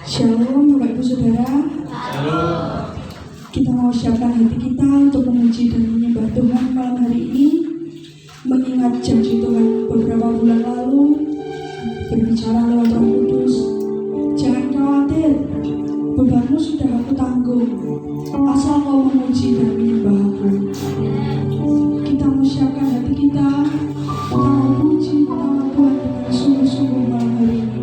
Shalom Bapak Ibu Saudara. Shalom. Kita mau siapkan hati kita untuk memuji dan menyembah Tuhan malam hari ini, mengingat janji Tuhan beberapa bulan lalu berbicara lewat Roh Kudus. Jangan khawatir, bebanmu sudah aku tanggung, asal kau memuji dan menyembah aku. Kita mau siapkan hati kita mau puji nama Tuhan dengan sungguh-sungguh malam hari ini.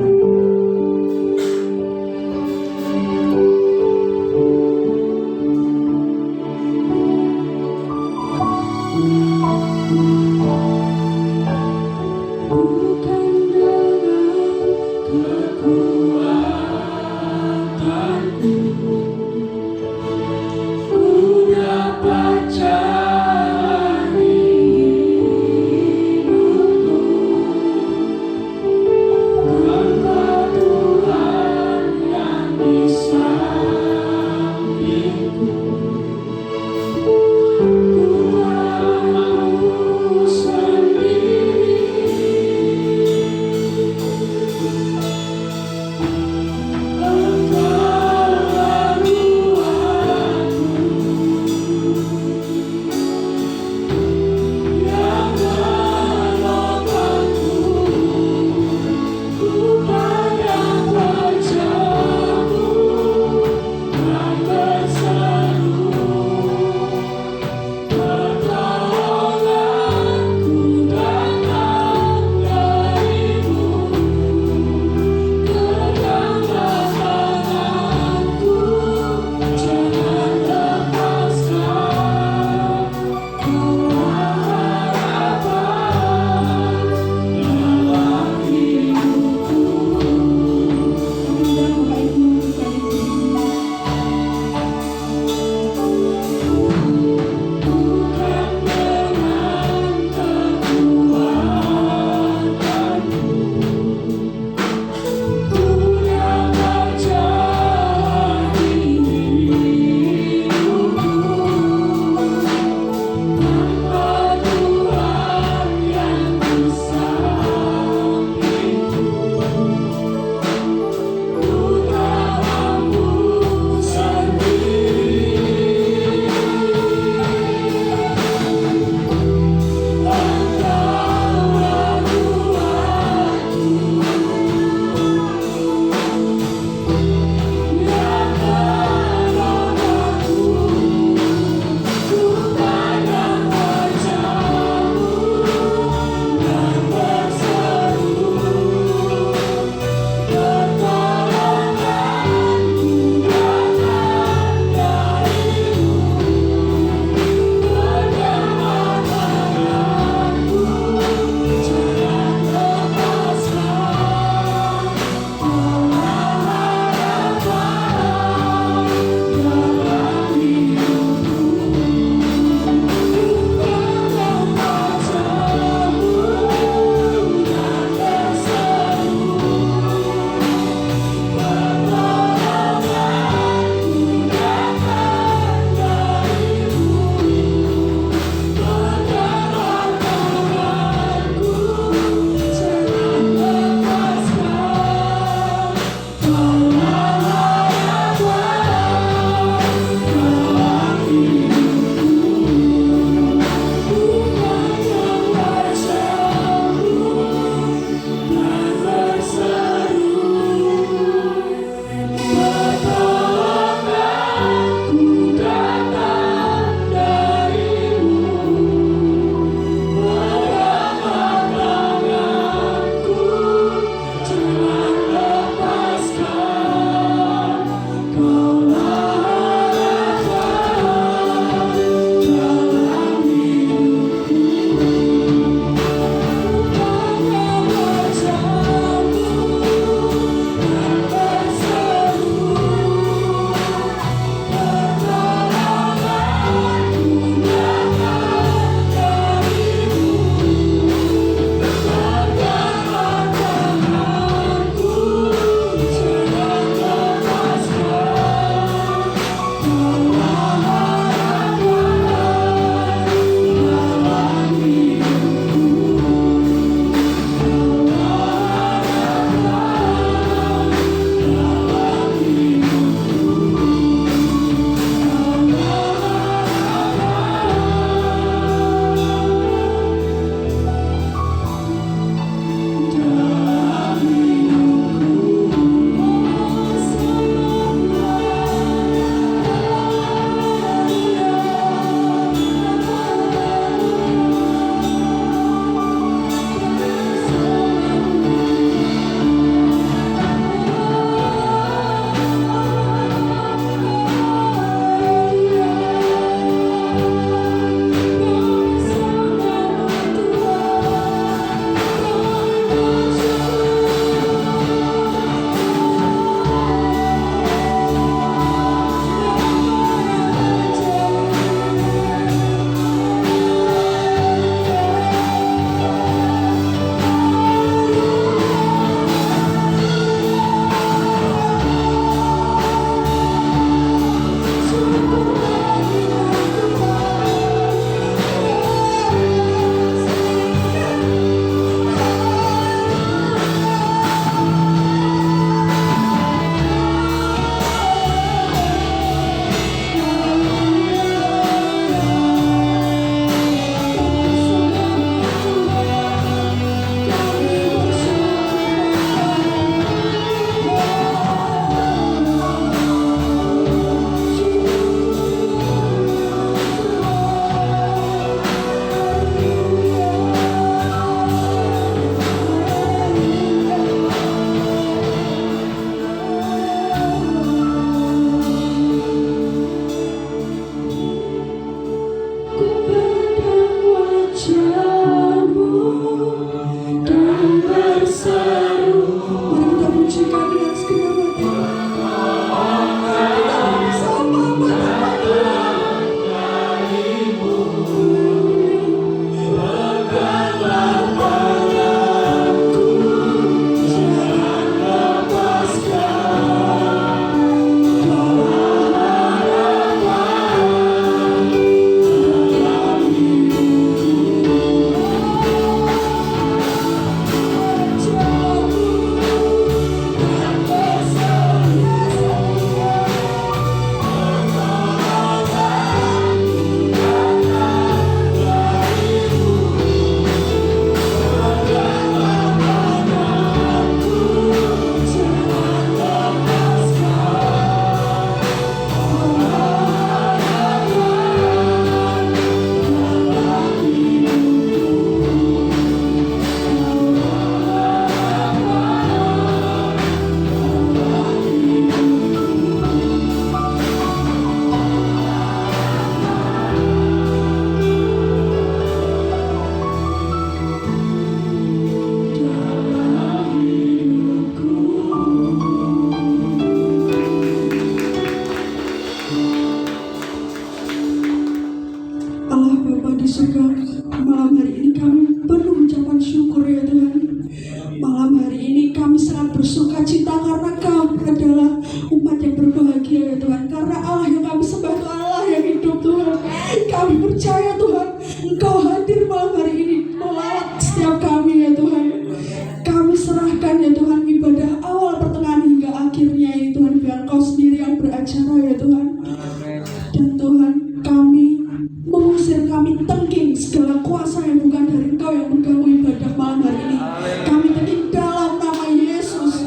Ku acara ya Tuhan. Dan Tuhan, kami mengusir, kami tengking segala kuasa yang bukan dari Engkau yang mengganggu ibadah malam hari ini. Kami tengking dalam nama Yesus.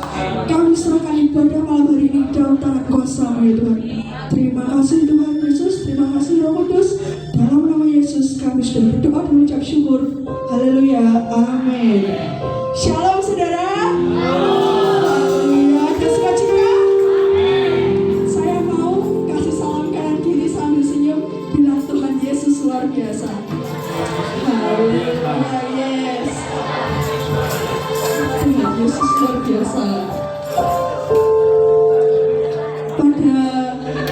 Kami serahkan ibadah malam hari ini dalam tangan kuasa-Mu ya Tuhan. Terima kasih Tuhan Yesus, terima kasih Roh Kudus. Dalam nama Yesus kami sudah berdoa dan mengucap syukur. Haleluya, amin. Shalom saudara. Haleluya, ada sukacita. Saya mau kasih salam kanan kiri sambil senyum, bilang Tuhan Yesus luar biasa. Haleluya, yes. Tuhan Yesus luar biasa. Pada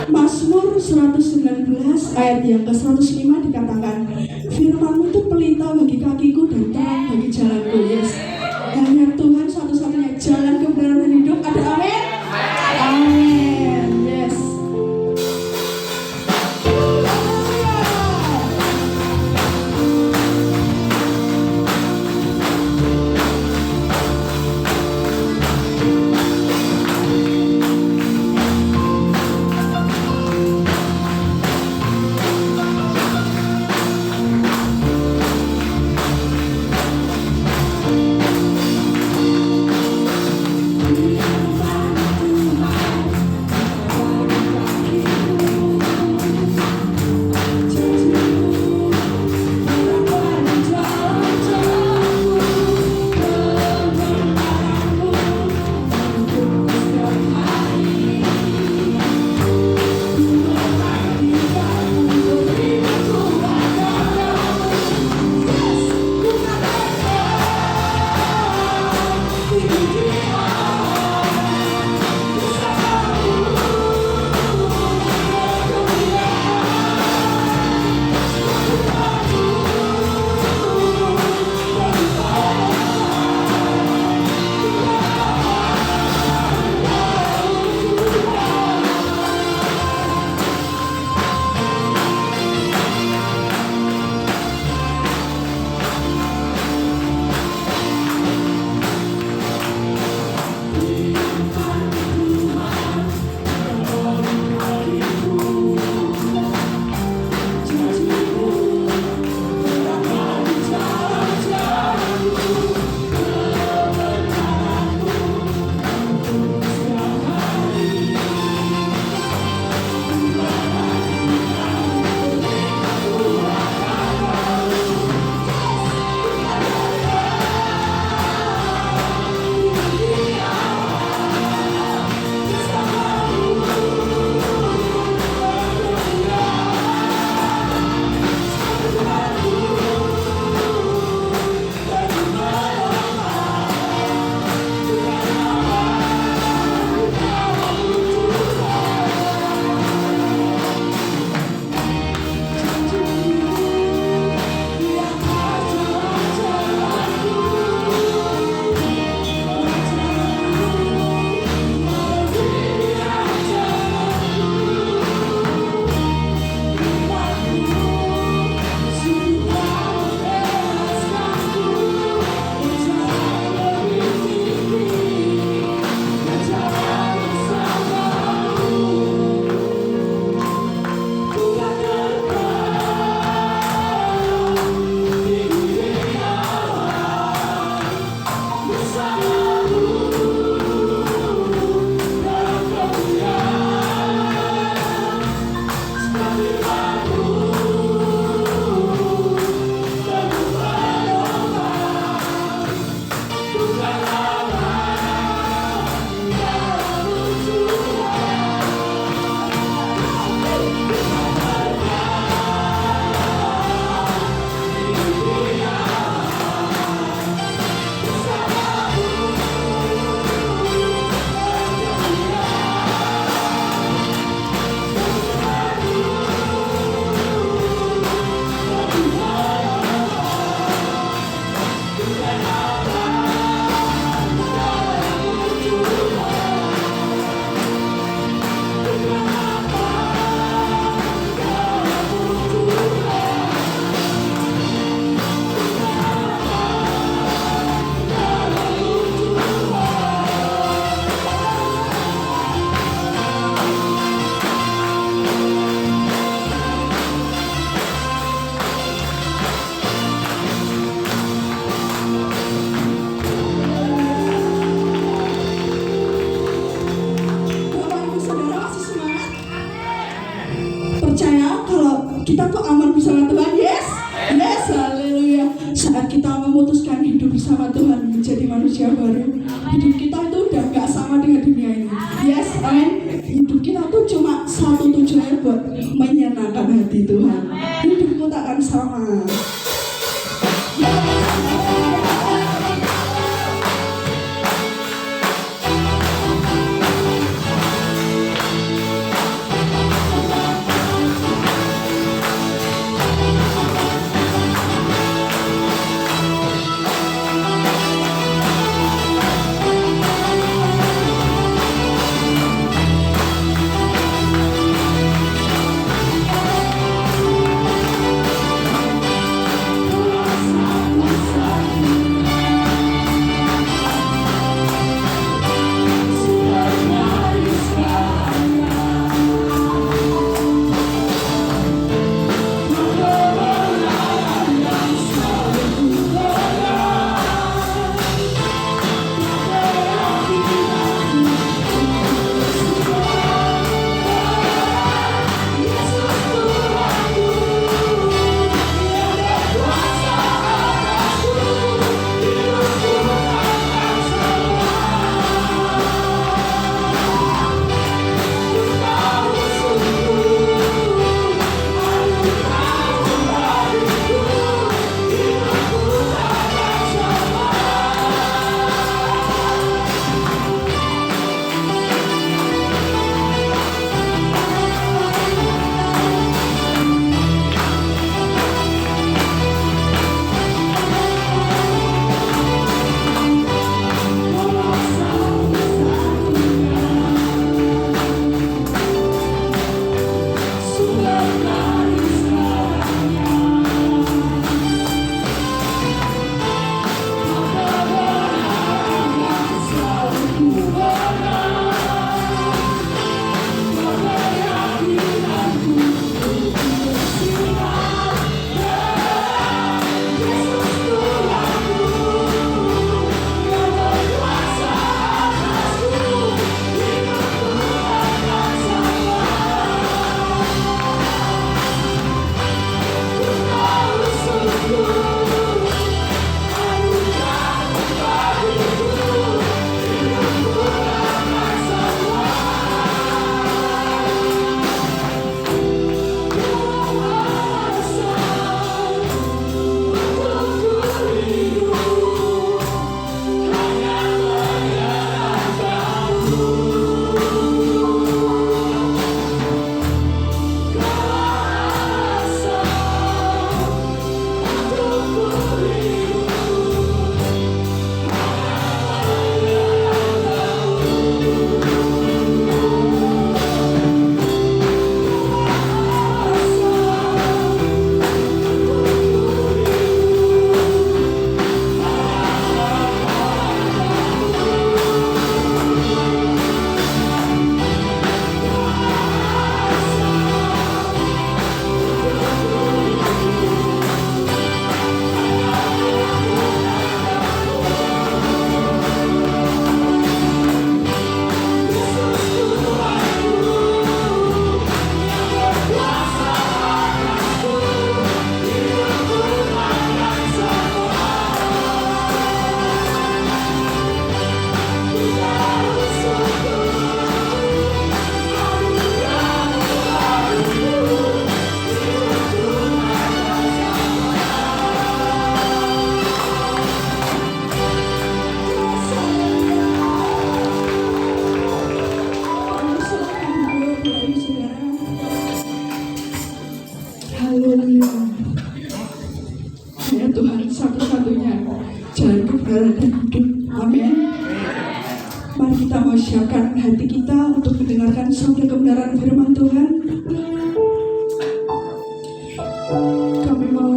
Mazmur 119 ayat yang ke-105 dikatakan, firman-Mu itu pelita bagi kakiku dan terang bagi jalanku. Yes. Hanya Tuhan satu-satunya jalan kebenaran dan hidup. Ada amin? Amin. Yes. kita tuh aman bersama Tuhan. Yes, yes, haleluya. Saat kita memutuskan hidup bersama Tuhan, menjadi manusia baru, hidup kita itu udah gak sama dengan dunia ini. Yes, amin. Hidup kita tuh cuma satu tujuannya, buat menyenangkan hati Tuhan. Hidupmu tak akan sama. Mari kita mau siapkan hati kita untuk mendengarkan sabda kebenaran firman Tuhan. Kami mau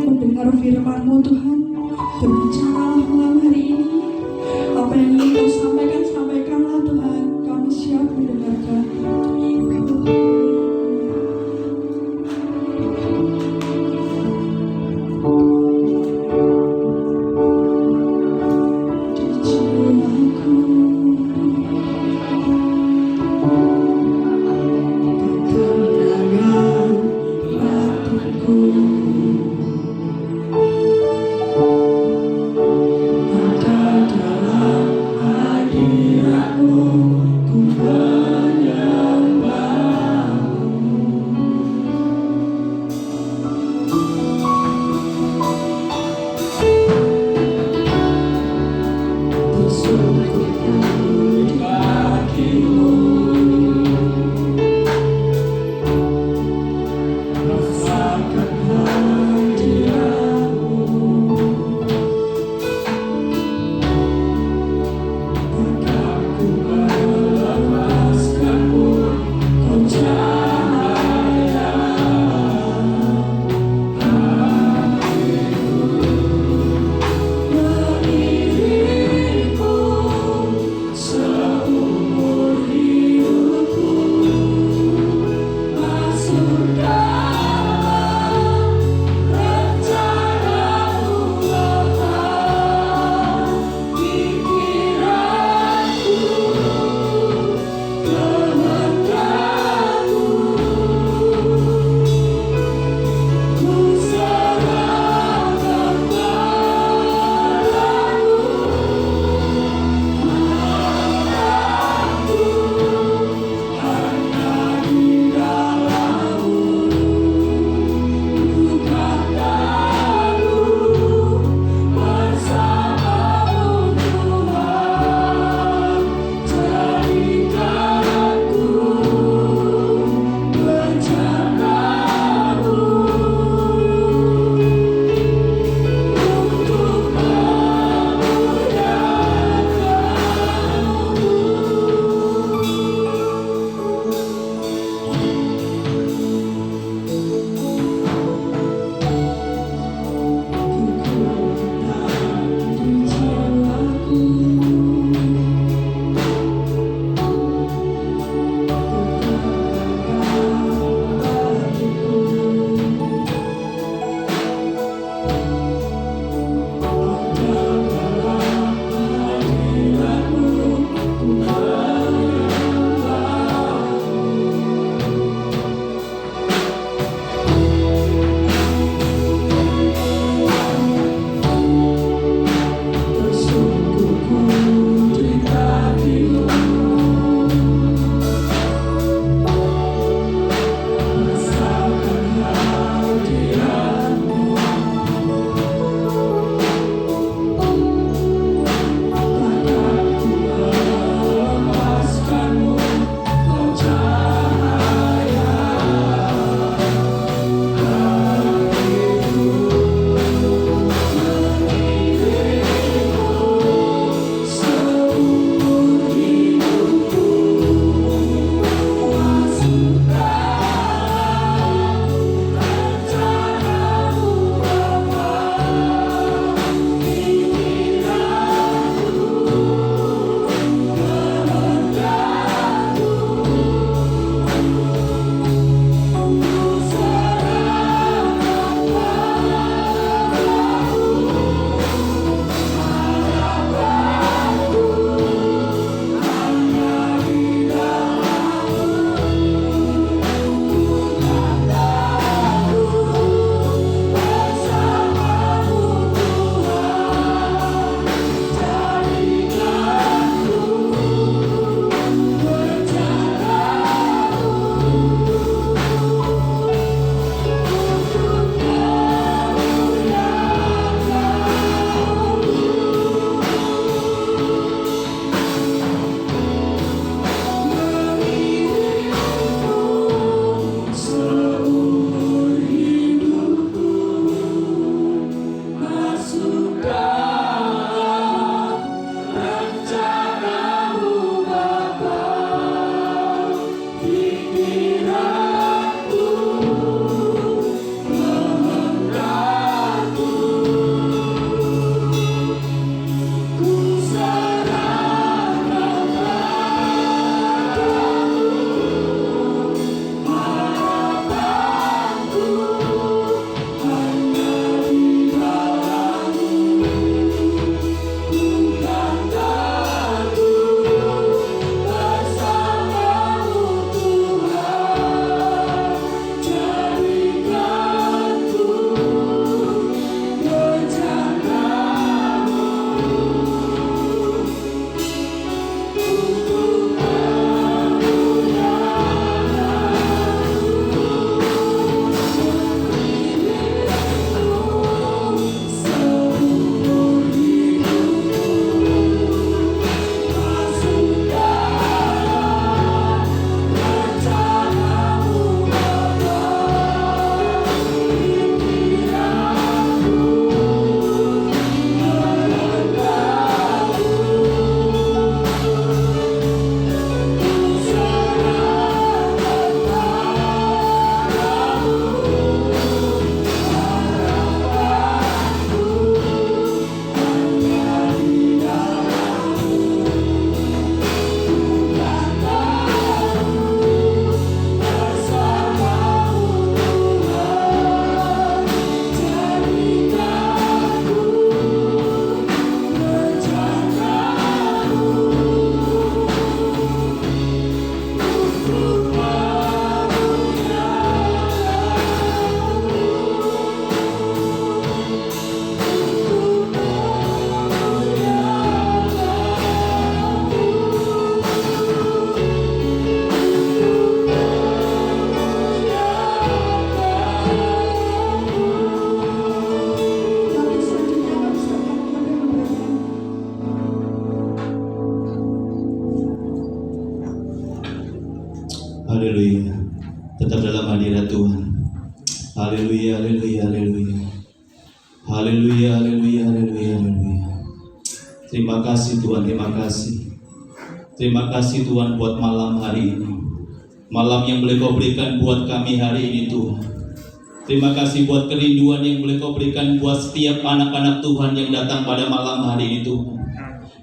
mendengar firman-Mu Tuhan. Berbicaralah malam hari ini. Apa yang ingin Kau sampaikan, sampaikanlah Tuhan. Kami siap mendengarkan. Haleluya. Tetap dalam hadirat Tuhan. Haleluya, haleluya, haleluya. Haleluya, haleluya, haleluya, haleluya. Terima kasih Tuhan, terima kasih. Terima kasih Tuhan buat malam hari ini. Malam yang boleh Kau berikan buat kami hari ini Tuhan. Terima kasih buat kerinduan yang boleh Kau berikan buat setiap anak-anak Tuhan yang datang pada malam hari ini Tuhan.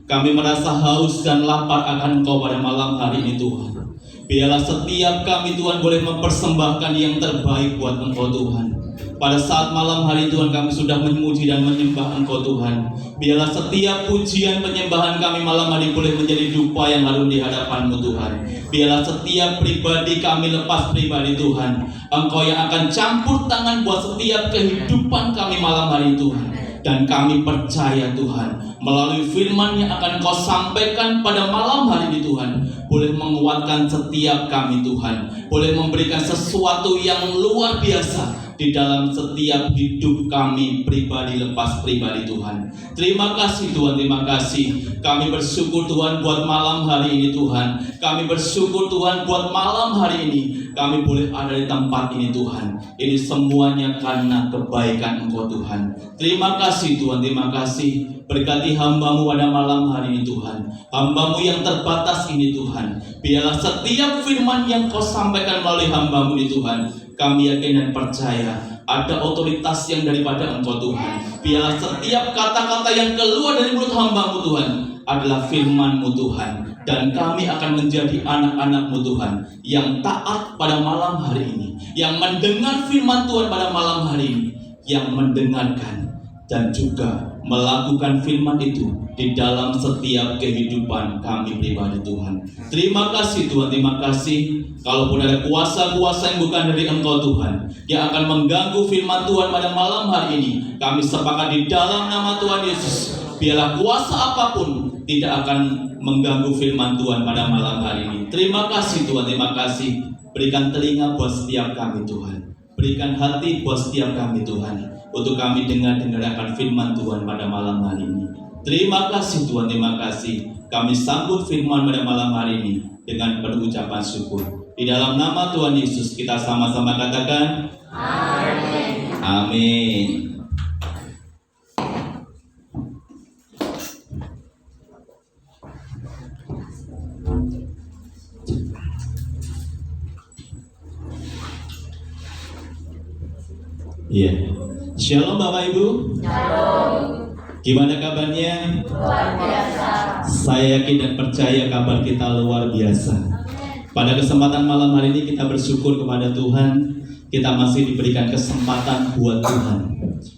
Kami merasa haus dan lapar akan Engkau pada malam hari ini Tuhan. Biarlah setiap kami Tuhan boleh mempersembahkan yang terbaik buat Engkau Tuhan. Pada saat malam hari Tuhan kami sudah memuji dan menyembah Engkau Tuhan. Biarlah setiap pujian penyembahan kami malam hari boleh menjadi dupa yang harum di hadapan-Mu Tuhan. Biarlah setiap pribadi kami lepas pribadi Tuhan. Engkau yang akan campur tangan buat setiap kehidupan kami malam hari Tuhan. Dan kami percaya Tuhan, melalui firman yang akan Kau sampaikan pada malam hari ini Tuhan, boleh menguatkan setiap kami Tuhan, boleh memberikan sesuatu yang luar biasa di dalam setiap hidup kami pribadi lepas pribadi Tuhan. Terima kasih Tuhan, terima kasih. Kami bersyukur Tuhan buat malam hari ini Tuhan. Kami bersyukur Tuhan buat malam hari ini. Kami boleh ada di tempat ini Tuhan. Ini semuanya karena kebaikan Engkau Tuhan. Terima kasih Tuhan, terima kasih. Berkati hamba-Mu pada malam hari ini Tuhan. Hamba-Mu yang terbatas ini Tuhan. Biarlah setiap firman yang Kau sampaikan melalui hamba-Mu ini Tuhan, kami yakin dan percaya ada otoritas yang daripada Engkau Tuhan. Biarlah setiap kata-kata yang keluar dari mulut hamba-Mu Tuhan adalah firman-Mu Tuhan. Dan kami akan menjadi anak-anak-Mu Tuhan yang taat pada malam hari ini, yang mendengar firman Tuhan pada malam hari ini, yang mendengarkan dan juga melakukan firman itu di dalam setiap kehidupan kami pribadi Tuhan. Terima kasih Tuhan, terima kasih. Kalaupun ada kuasa-kuasa yang bukan dari Engkau Tuhan, yang akan mengganggu firman Tuhan pada malam hari ini, kami sepakat di dalam nama Tuhan Yesus. Biarlah kuasa apapun tidak akan mengganggu firman Tuhan pada malam hari ini. Terima kasih Tuhan, terima kasih. Berikan telinga buat setiap kami Tuhan. Berikan hati buat setiap kami Tuhan, untuk kami dengar-dengarkan firman Tuhan pada malam hari ini. Terima kasih Tuhan, terima kasih. Kami sambut firman pada malam hari ini dengan penuh ucapan syukur. Di dalam nama Tuhan Yesus kita sama-sama katakan Amin. Amin. Iya. Shalom Bapak Ibu. Shalom. Gimana kabarnya? Luar biasa. Saya yakin dan percaya kabar kita luar biasa. Pada kesempatan malam hari ini kita bersyukur kepada Tuhan. Kita masih diberikan kesempatan buat Tuhan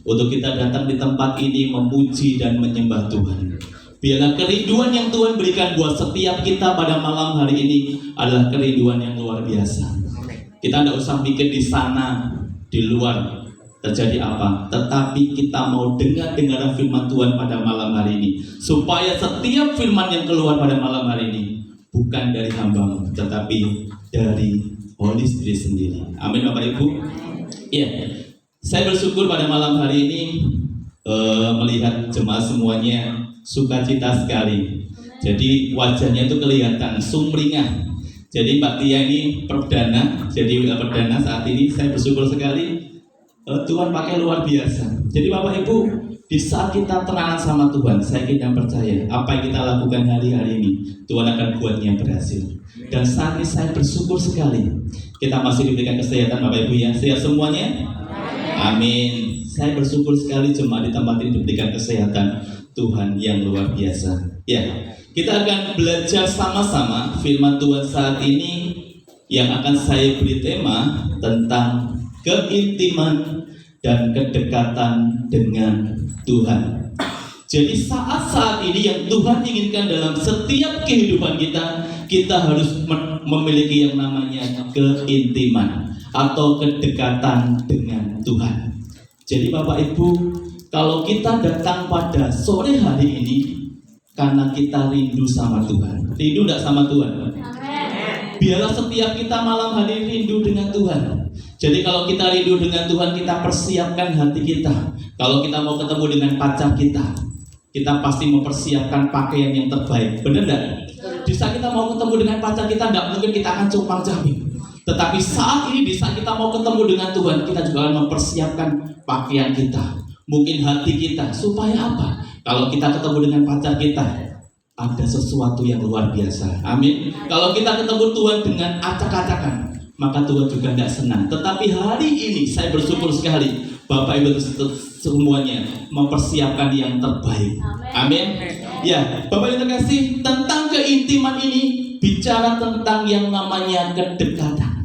untuk kita datang di tempat ini memuji dan menyembah Tuhan. Biarlah kerinduan yang Tuhan berikan buat setiap kita pada malam hari ini adalah kerinduan yang luar biasa. Kita tidak usah mikir di sana, di luar terjadi apa, tetapi kita mau dengar firman Tuhan pada malam hari ini, supaya setiap firman yang keluar pada malam hari ini bukan dari hamba-Mu, tetapi dari Holy Spirit sendiri. Amin Bapak Ibu. Iya, saya bersyukur pada malam hari ini melihat jemaat semuanya sukacita sekali. Jadi wajahnya itu kelihatan sumringah. Jadi Mbak Tia ini perdana, jadi perdana saat ini. Saya bersyukur sekali. Tuhan pakai luar biasa. Jadi Bapak Ibu, di saat kita terangan sama Tuhan, saya yakin dan percaya apa yang kita lakukan hari-hari ini, Tuhan akan buatnya berhasil. Dan saat ini saya bersyukur sekali kita masih diberikan kesehatan Bapak Ibu ya. Sehat semuanya? Amin. Saya bersyukur sekali jemaat di tempat ini diberikan kesehatan Tuhan yang luar biasa. Ya, kita akan belajar sama-sama firman Tuhan saat ini yang akan saya beri tema tentang keintiman dan kedekatan dengan Tuhan. Jadi saat-saat ini yang Tuhan inginkan dalam setiap kehidupan kita, kita harus memiliki yang namanya keintiman atau kedekatan dengan Tuhan. Jadi Bapak Ibu, kalau kita datang pada sore hari ini karena kita rindu sama Tuhan. Rindu tidak sama Tuhan? Biarlah setiap kita malam hari rindu dengan Tuhan. Jadi kalau kita rindu dengan Tuhan, kita persiapkan hati kita. Kalau kita mau ketemu dengan pacar kita pasti mempersiapkan pakaian yang terbaik. Benar enggak? Di saat kita mau ketemu dengan pacar kita, enggak mungkin kita akan compang-camping. Tetapi saat ini, di saat kita mau ketemu dengan Tuhan, kita juga akan mempersiapkan pakaian kita, mungkin hati kita, supaya apa? Kalau kita ketemu dengan pacar kita, ada sesuatu yang luar biasa. Amin. Kalau kita ketemu Tuhan dengan acak-acakan, maka Tuhan juga tidak senang. Tetapi hari ini saya bersyukur sekali, Bapak Ibu semuanya mempersiapkan yang terbaik. Amin. Ya, Bapak Ibu terkasih, tentang keintiman ini bicara tentang yang namanya kedekatan.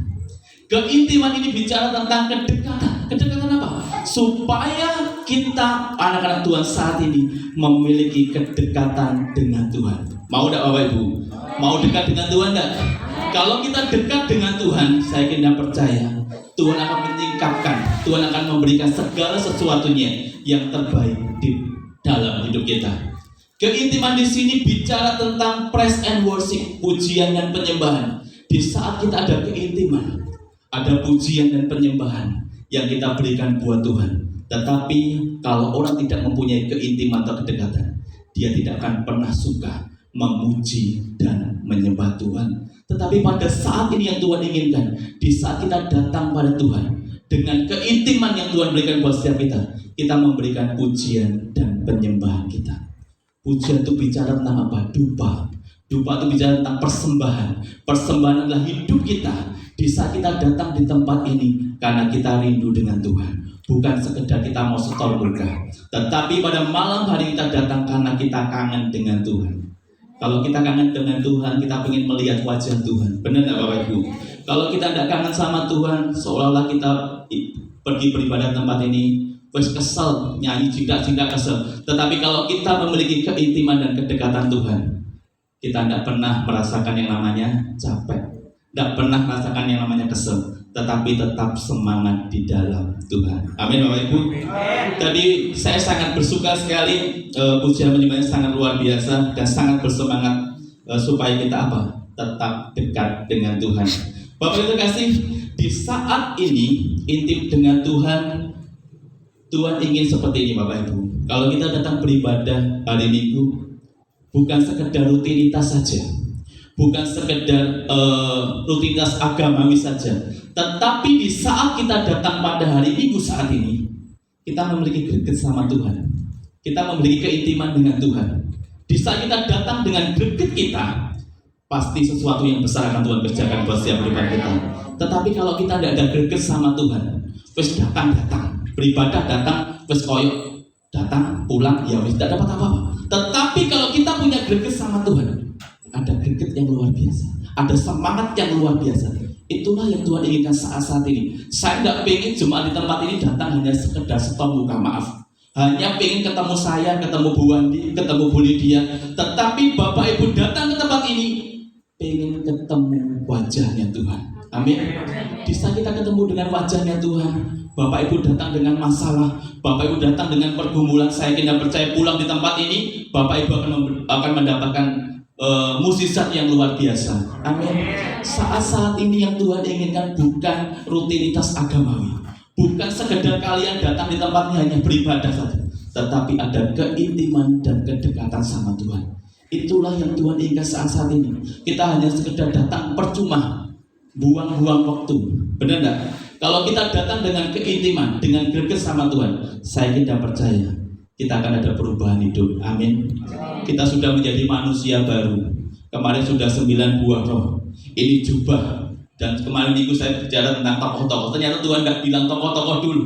Keintiman ini bicara tentang kedekatan. Kedekatan apa? Supaya kita anak-anak Tuhan saat ini memiliki kedekatan dengan Tuhan. Mau tidak Bapak Ibu? Mau dekat dengan Tuhan tidak? Kalau kita dekat dengan Tuhan, saya kira percaya Tuhan akan meningkatkan, Tuhan akan memberikan segala sesuatunya yang terbaik di dalam hidup kita. Keintiman di sini bicara tentang praise and worship, pujian dan penyembahan. Di saat kita ada keintiman, ada pujian dan penyembahan yang kita berikan buat Tuhan. Tetapi kalau orang tidak mempunyai keintiman atau kedekatan, dia tidak akan pernah suka memuji dan menyembah Tuhan. Tetapi pada saat ini yang Tuhan inginkan, di saat kita datang pada Tuhan dengan keintiman yang Tuhan berikan buat setiap kita memberikan pujian dan penyembahan kita. Pujian itu bicara tentang apa? Dupa. Dupa itu bicara tentang persembahan. Persembahan adalah hidup kita di saat kita datang di tempat ini karena kita rindu dengan Tuhan. Bukan sekedar kita mau setor muka, tetapi pada malam hari kita datang karena kita kangen dengan Tuhan. Kalau kita kangen dengan Tuhan, kita ingin melihat wajah Tuhan. Benar tidak Bapak Ibu? Kalau kita tidak kangen sama Tuhan, seolah-olah kita pergi beribadah tempat ini, wes kesel, nyanyi jingga kesel. Tetapi kalau kita memiliki keintiman dan kedekatan Tuhan, kita tidak pernah merasakan yang namanya capek, tidak pernah merasakan yang namanya kesel, tetapi tetap semangat di dalam Tuhan. Amin Bapak Ibu. Tadi saya sangat bersuka sekali, pujian penyembahannya sangat luar biasa dan sangat bersemangat supaya kita apa? Tetap dekat dengan Tuhan. Bapak Ibu kasih, di saat ini intim dengan Tuhan, Tuhan ingin seperti ini Bapak Ibu. Kalau kita datang beribadah hari Minggu, bukan sekedar rutinitas saja, bukan sekedar rutinitas agamawi saja, tetapi di saat kita datang pada hari Minggu saat ini, kita memiliki greget sama Tuhan, kita memiliki keintiman dengan Tuhan. Di saat kita datang dengan greget kita, pasti sesuatu yang besar akan Tuhan kerjakan buat setiap kehidupan kita. Tetapi kalau kita tidak ada greget sama Tuhan, wes datang, beribadah datang, wes koyok, datang, pulang, ya wes tidak dapat apa-apa. Tetapi kalau kita punya greget sama Tuhan, ada greget yang luar biasa, ada semangat yang luar biasa. Itulah yang Tuhan inginkan saat ini. Saya tidak pengen jemaat di tempat ini datang hanya sekedar setor muka, maaf. Hanya pengen ketemu saya, ketemu Bu Wandi, ketemu Bu Lydia. Tetapi Bapak Ibu datang ke tempat ini pengen ketemu wajahnya Tuhan. Amin. Di saat kita ketemu dengan wajahnya Tuhan, Bapak Ibu datang dengan masalah, Bapak Ibu datang dengan pergumulan, saya tidak percaya pulang di tempat ini Bapak Ibu akan mendapatkan mukjizat yang luar biasa. Amin. Saat-saat ini yang Tuhan inginkan bukan rutinitas agamawi, bukan sekedar kalian datang di tempat ini hanya beribadah saja, tetapi ada keintiman dan kedekatan sama Tuhan. Itulah yang Tuhan inginkan saat-saat ini. Kita hanya sekedar datang percuma, buang-buang waktu. Benar enggak? Kalau kita datang dengan keintiman, dengan greget sama Tuhan, saya tidak percaya kita akan ada perubahan hidup. Amin. Kita sudah menjadi manusia baru. Kemarin sudah 9 buah roh. Ini jubah. Dan kemarin minggu saya bicara tentang tokoh-tokoh. Ternyata Tuhan tidak bilang tokoh-tokoh dulu.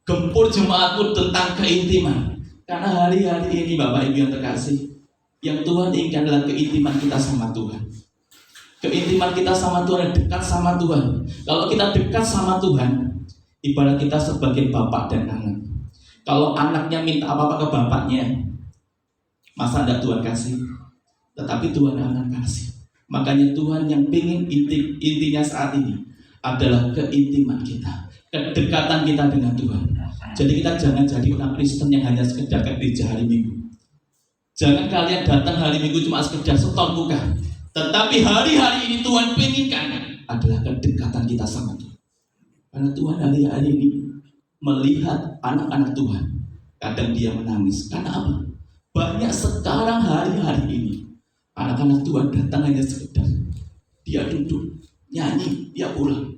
Gempur jemaatku tentang keintiman. Karena hari-hari ini Bapak Ibu yang terkasih, yang Tuhan inginkan adalah keintiman kita sama Tuhan. Keintiman kita sama Tuhan, dekat sama Tuhan. Kalau kita dekat sama Tuhan, ibarat kita sebagai bapak dan anak. Kalau anaknya minta apa-apa ke bapaknya, masa tidak Tuhan kasih? Tetapi Tuhan akan kasih. Makanya Tuhan yang ingin intinya saat ini adalah keintiman kita, kedekatan kita dengan Tuhan. Jadi kita jangan jadi orang Kristen yang hanya sekedar ke gereja hari Minggu. Jangan kalian datang hari Minggu cuma sekedar setor muka. Tetapi hari-hari ini Tuhan inginkan adalah kedekatan kita sama Tuhan. Karena Tuhan hari-hari ini melihat anak-anak Tuhan, kadang dia menangis. Karena apa? Banyak sekarang hari-hari ini anak-anak Tuhan datang hanya sekedar dia duduk nyanyi, dia pulang.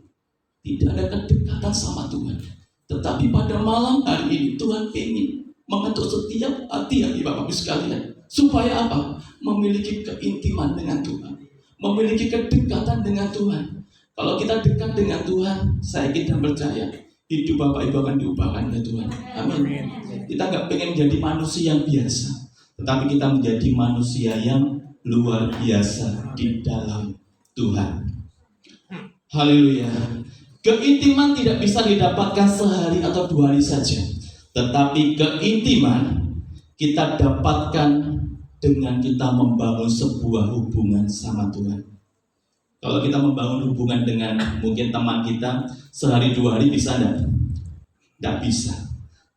Tidak ada kedekatan sama Tuhan. Tetapi pada malam hari ini Tuhan ingin mengetuk setiap hati-hati Bapak Ibu sekalian. Supaya apa? Memiliki keintiman dengan Tuhan, memiliki kedekatan dengan Tuhan. Kalau kita dekat dengan Tuhan, saya yakin dan percaya hidup Bapak Ibu akan diubahkan oleh Tuhan. Amin. Kita nggak pengen menjadi manusia yang biasa, tetapi kita menjadi manusia yang luar biasa di dalam Tuhan. Haleluya. Keintiman tidak bisa didapatkan sehari atau 2 hari saja, tetapi keintiman kita dapatkan dengan kita membangun sebuah hubungan sama Tuhan. Kalau kita membangun hubungan dengan mungkin teman kita sehari 2 hari bisa enggak? Tidak bisa.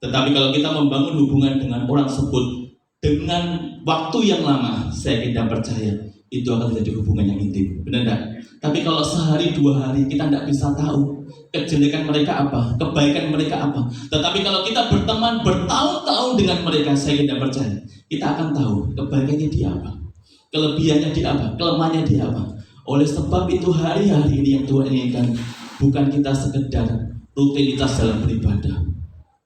Tetapi kalau kita membangun hubungan dengan orang tersebut dengan waktu yang lama, saya tidak percaya itu akan menjadi hubungan yang intim. Benar enggak? Tapi kalau sehari 2 hari kita tidak bisa tahu kejelekan mereka apa, kebaikan mereka apa. Tetapi kalau kita berteman bertahun-tahun dengan mereka, saya tidak percaya kita akan tahu kebaikannya dia apa, kelebihannya dia apa, kelemahannya dia apa. Oleh sebab itu hari-hari ini yang Tuhan inginkan bukan kita sekedar rutinitas dalam beribadah.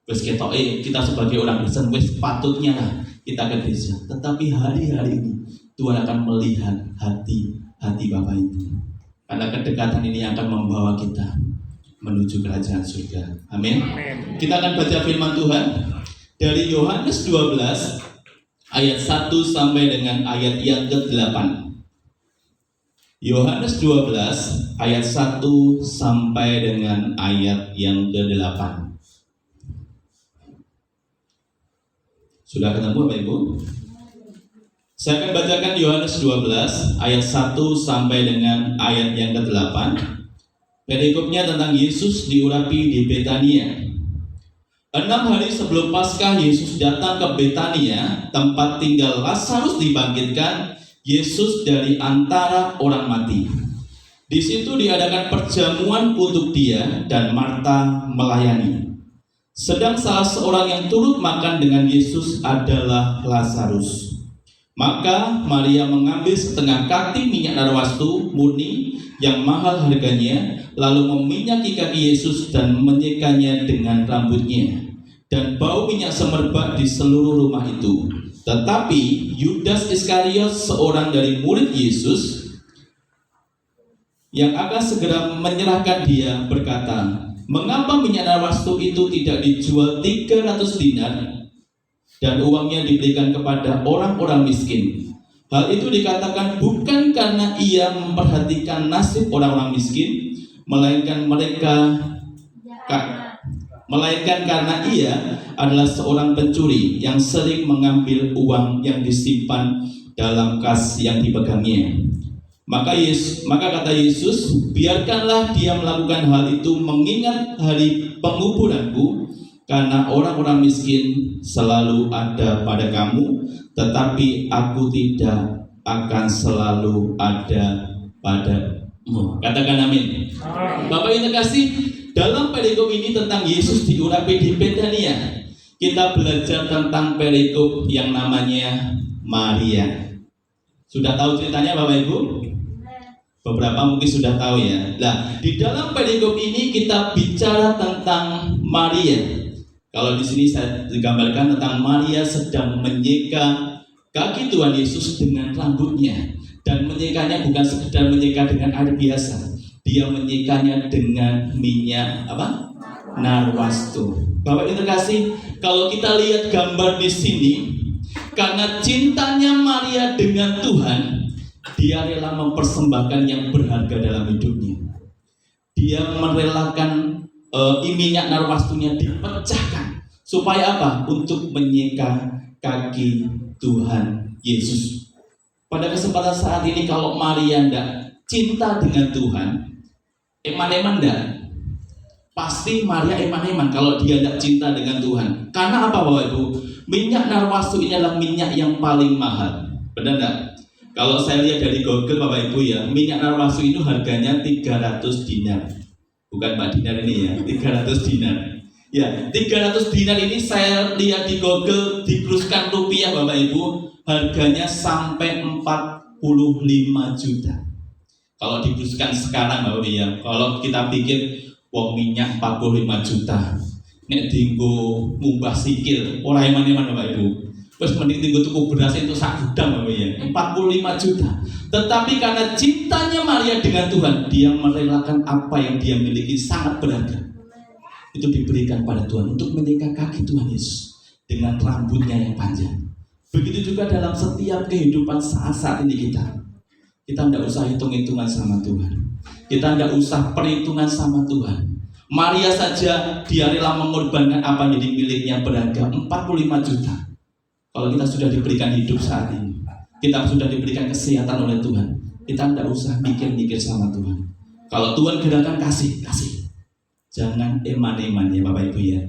Kita sebagai orang Kristen patutnya lah kita ke gereja. Tetapi hari-hari ini Tuhan akan melihat hati Bapak Ibu. Karena kedekatan ini akan membawa kita menuju kerajaan surga. Amin. Kita akan baca firman Tuhan dari Yohanes 12 ayat 1 sampai dengan ayat yang ke-8. Yohanes 12 ayat 1 sampai dengan ayat yang ke-8. Sudah ketemu Bapak Ibu? Saya akan bacakan Yohanes 12 ayat 1 sampai dengan ayat yang ke-8. Perikopnya tentang Yesus diurapi di Betania. 6 hari sebelum Paskah, Yesus datang ke Betania, tempat tinggal Lazarus dibangkitkan Yesus dari antara orang mati. Di situ diadakan perjamuan untuk dia dan Marta melayani. Sedang salah seorang yang turut makan dengan Yesus adalah Lazarus. Maka Maria mengambil setengah kati minyak narwastu murni yang mahal harganya, lalu meminyaki kaki Yesus dan menyekanya dengan rambutnya. Dan bau minyak semerbak di seluruh rumah itu. Tetapi Yudas Iskariot, seorang dari murid Yesus yang akan segera menyerahkan dia, berkata, "Mengapa minyak narwastu itu tidak dijual 300 dinar dan uangnya diberikan kepada orang-orang miskin?" Hal itu dikatakan bukan karena ia memperhatikan nasib orang-orang miskin, melainkan karena ia adalah seorang pencuri yang sering mengambil uang yang disimpan dalam kas yang dipegangnya. Maka kata Yesus, "Biarkanlah dia melakukan hal itu mengingat hari penguburanku, karena orang-orang miskin selalu ada pada kamu, tetapi aku tidak akan selalu ada padamu." Katakan amin. Bapak yang terkasih, dalam perikop ini tentang Yesus diurapi di Betania, kita belajar tentang perikop yang namanya Maria. Sudah tahu ceritanya Bapak Ibu? Beberapa mungkin sudah tahu ya. Nah, di dalam perikop ini kita bicara tentang Maria. Kalau di sini saya digambarkan tentang Maria sedang menyeka kaki Tuhan Yesus dengan rambutnya, dan menyekanya bukan sekedar menyeka dengan air biasa. Dia menyekanya dengan minyak narwastu. Bapak Ibu terkasih, kalau kita lihat gambar di sini, karena cintanya Maria dengan Tuhan, dia rela mempersembahkan yang berharga dalam hidupnya. Dia merelakan minyak narwastunya dipecahkan. Supaya apa? Untuk menyeka kaki Tuhan Yesus. Pada kesempatan saat ini, kalau Maria tidak cinta dengan Tuhan, eman-eman enggak? Pasti Maria eman-eman kalau dia tidak cinta dengan Tuhan. Karena apa Bapak Ibu? Minyak narwastu ini adalah minyak yang paling mahal. Benar enggak? Kalau saya lihat dari Google Bapak Ibu ya, minyak narwastu itu harganya 300 dinar. Bukan Pak Dinar ini ya, 300 dinar. Ya, 300 dinar ini saya lihat di Google, dikuruskan rupiah Bapak Ibu, harganya sampai 45 juta. Kalau dibuskan sekarang Bapak Ibu ya, kalau kita pikir wong minyak 45 juta, nek dinggo mumbah sikil, ora eman-eman Bapak Ibu. Terus mending dinggo tuku beras itu sak gudang Bapak ya, 45 juta. Tetapi karena cintanya Maria dengan Tuhan, dia merelakan apa yang dia miliki sangat berharga. Itu diberikan pada Tuhan untuk menikah kaki Tuhan Yesus dengan rambutnya yang panjang. Begitu juga dalam setiap kehidupan saat ini kita tidak usah hitung-hitungan sama Tuhan. Kita tidak usah perhitungan sama Tuhan. Maria saja dia rela mengorbankan apa yang jadi miliknya berharga 45 juta. Kalau kita sudah diberikan hidup saat ini, kita sudah diberikan kesehatan oleh Tuhan, kita tidak usah mikir-mikir sama Tuhan. Kalau Tuhan gerakan kasih. Jangan eman-eman ya Bapak Ibu ya.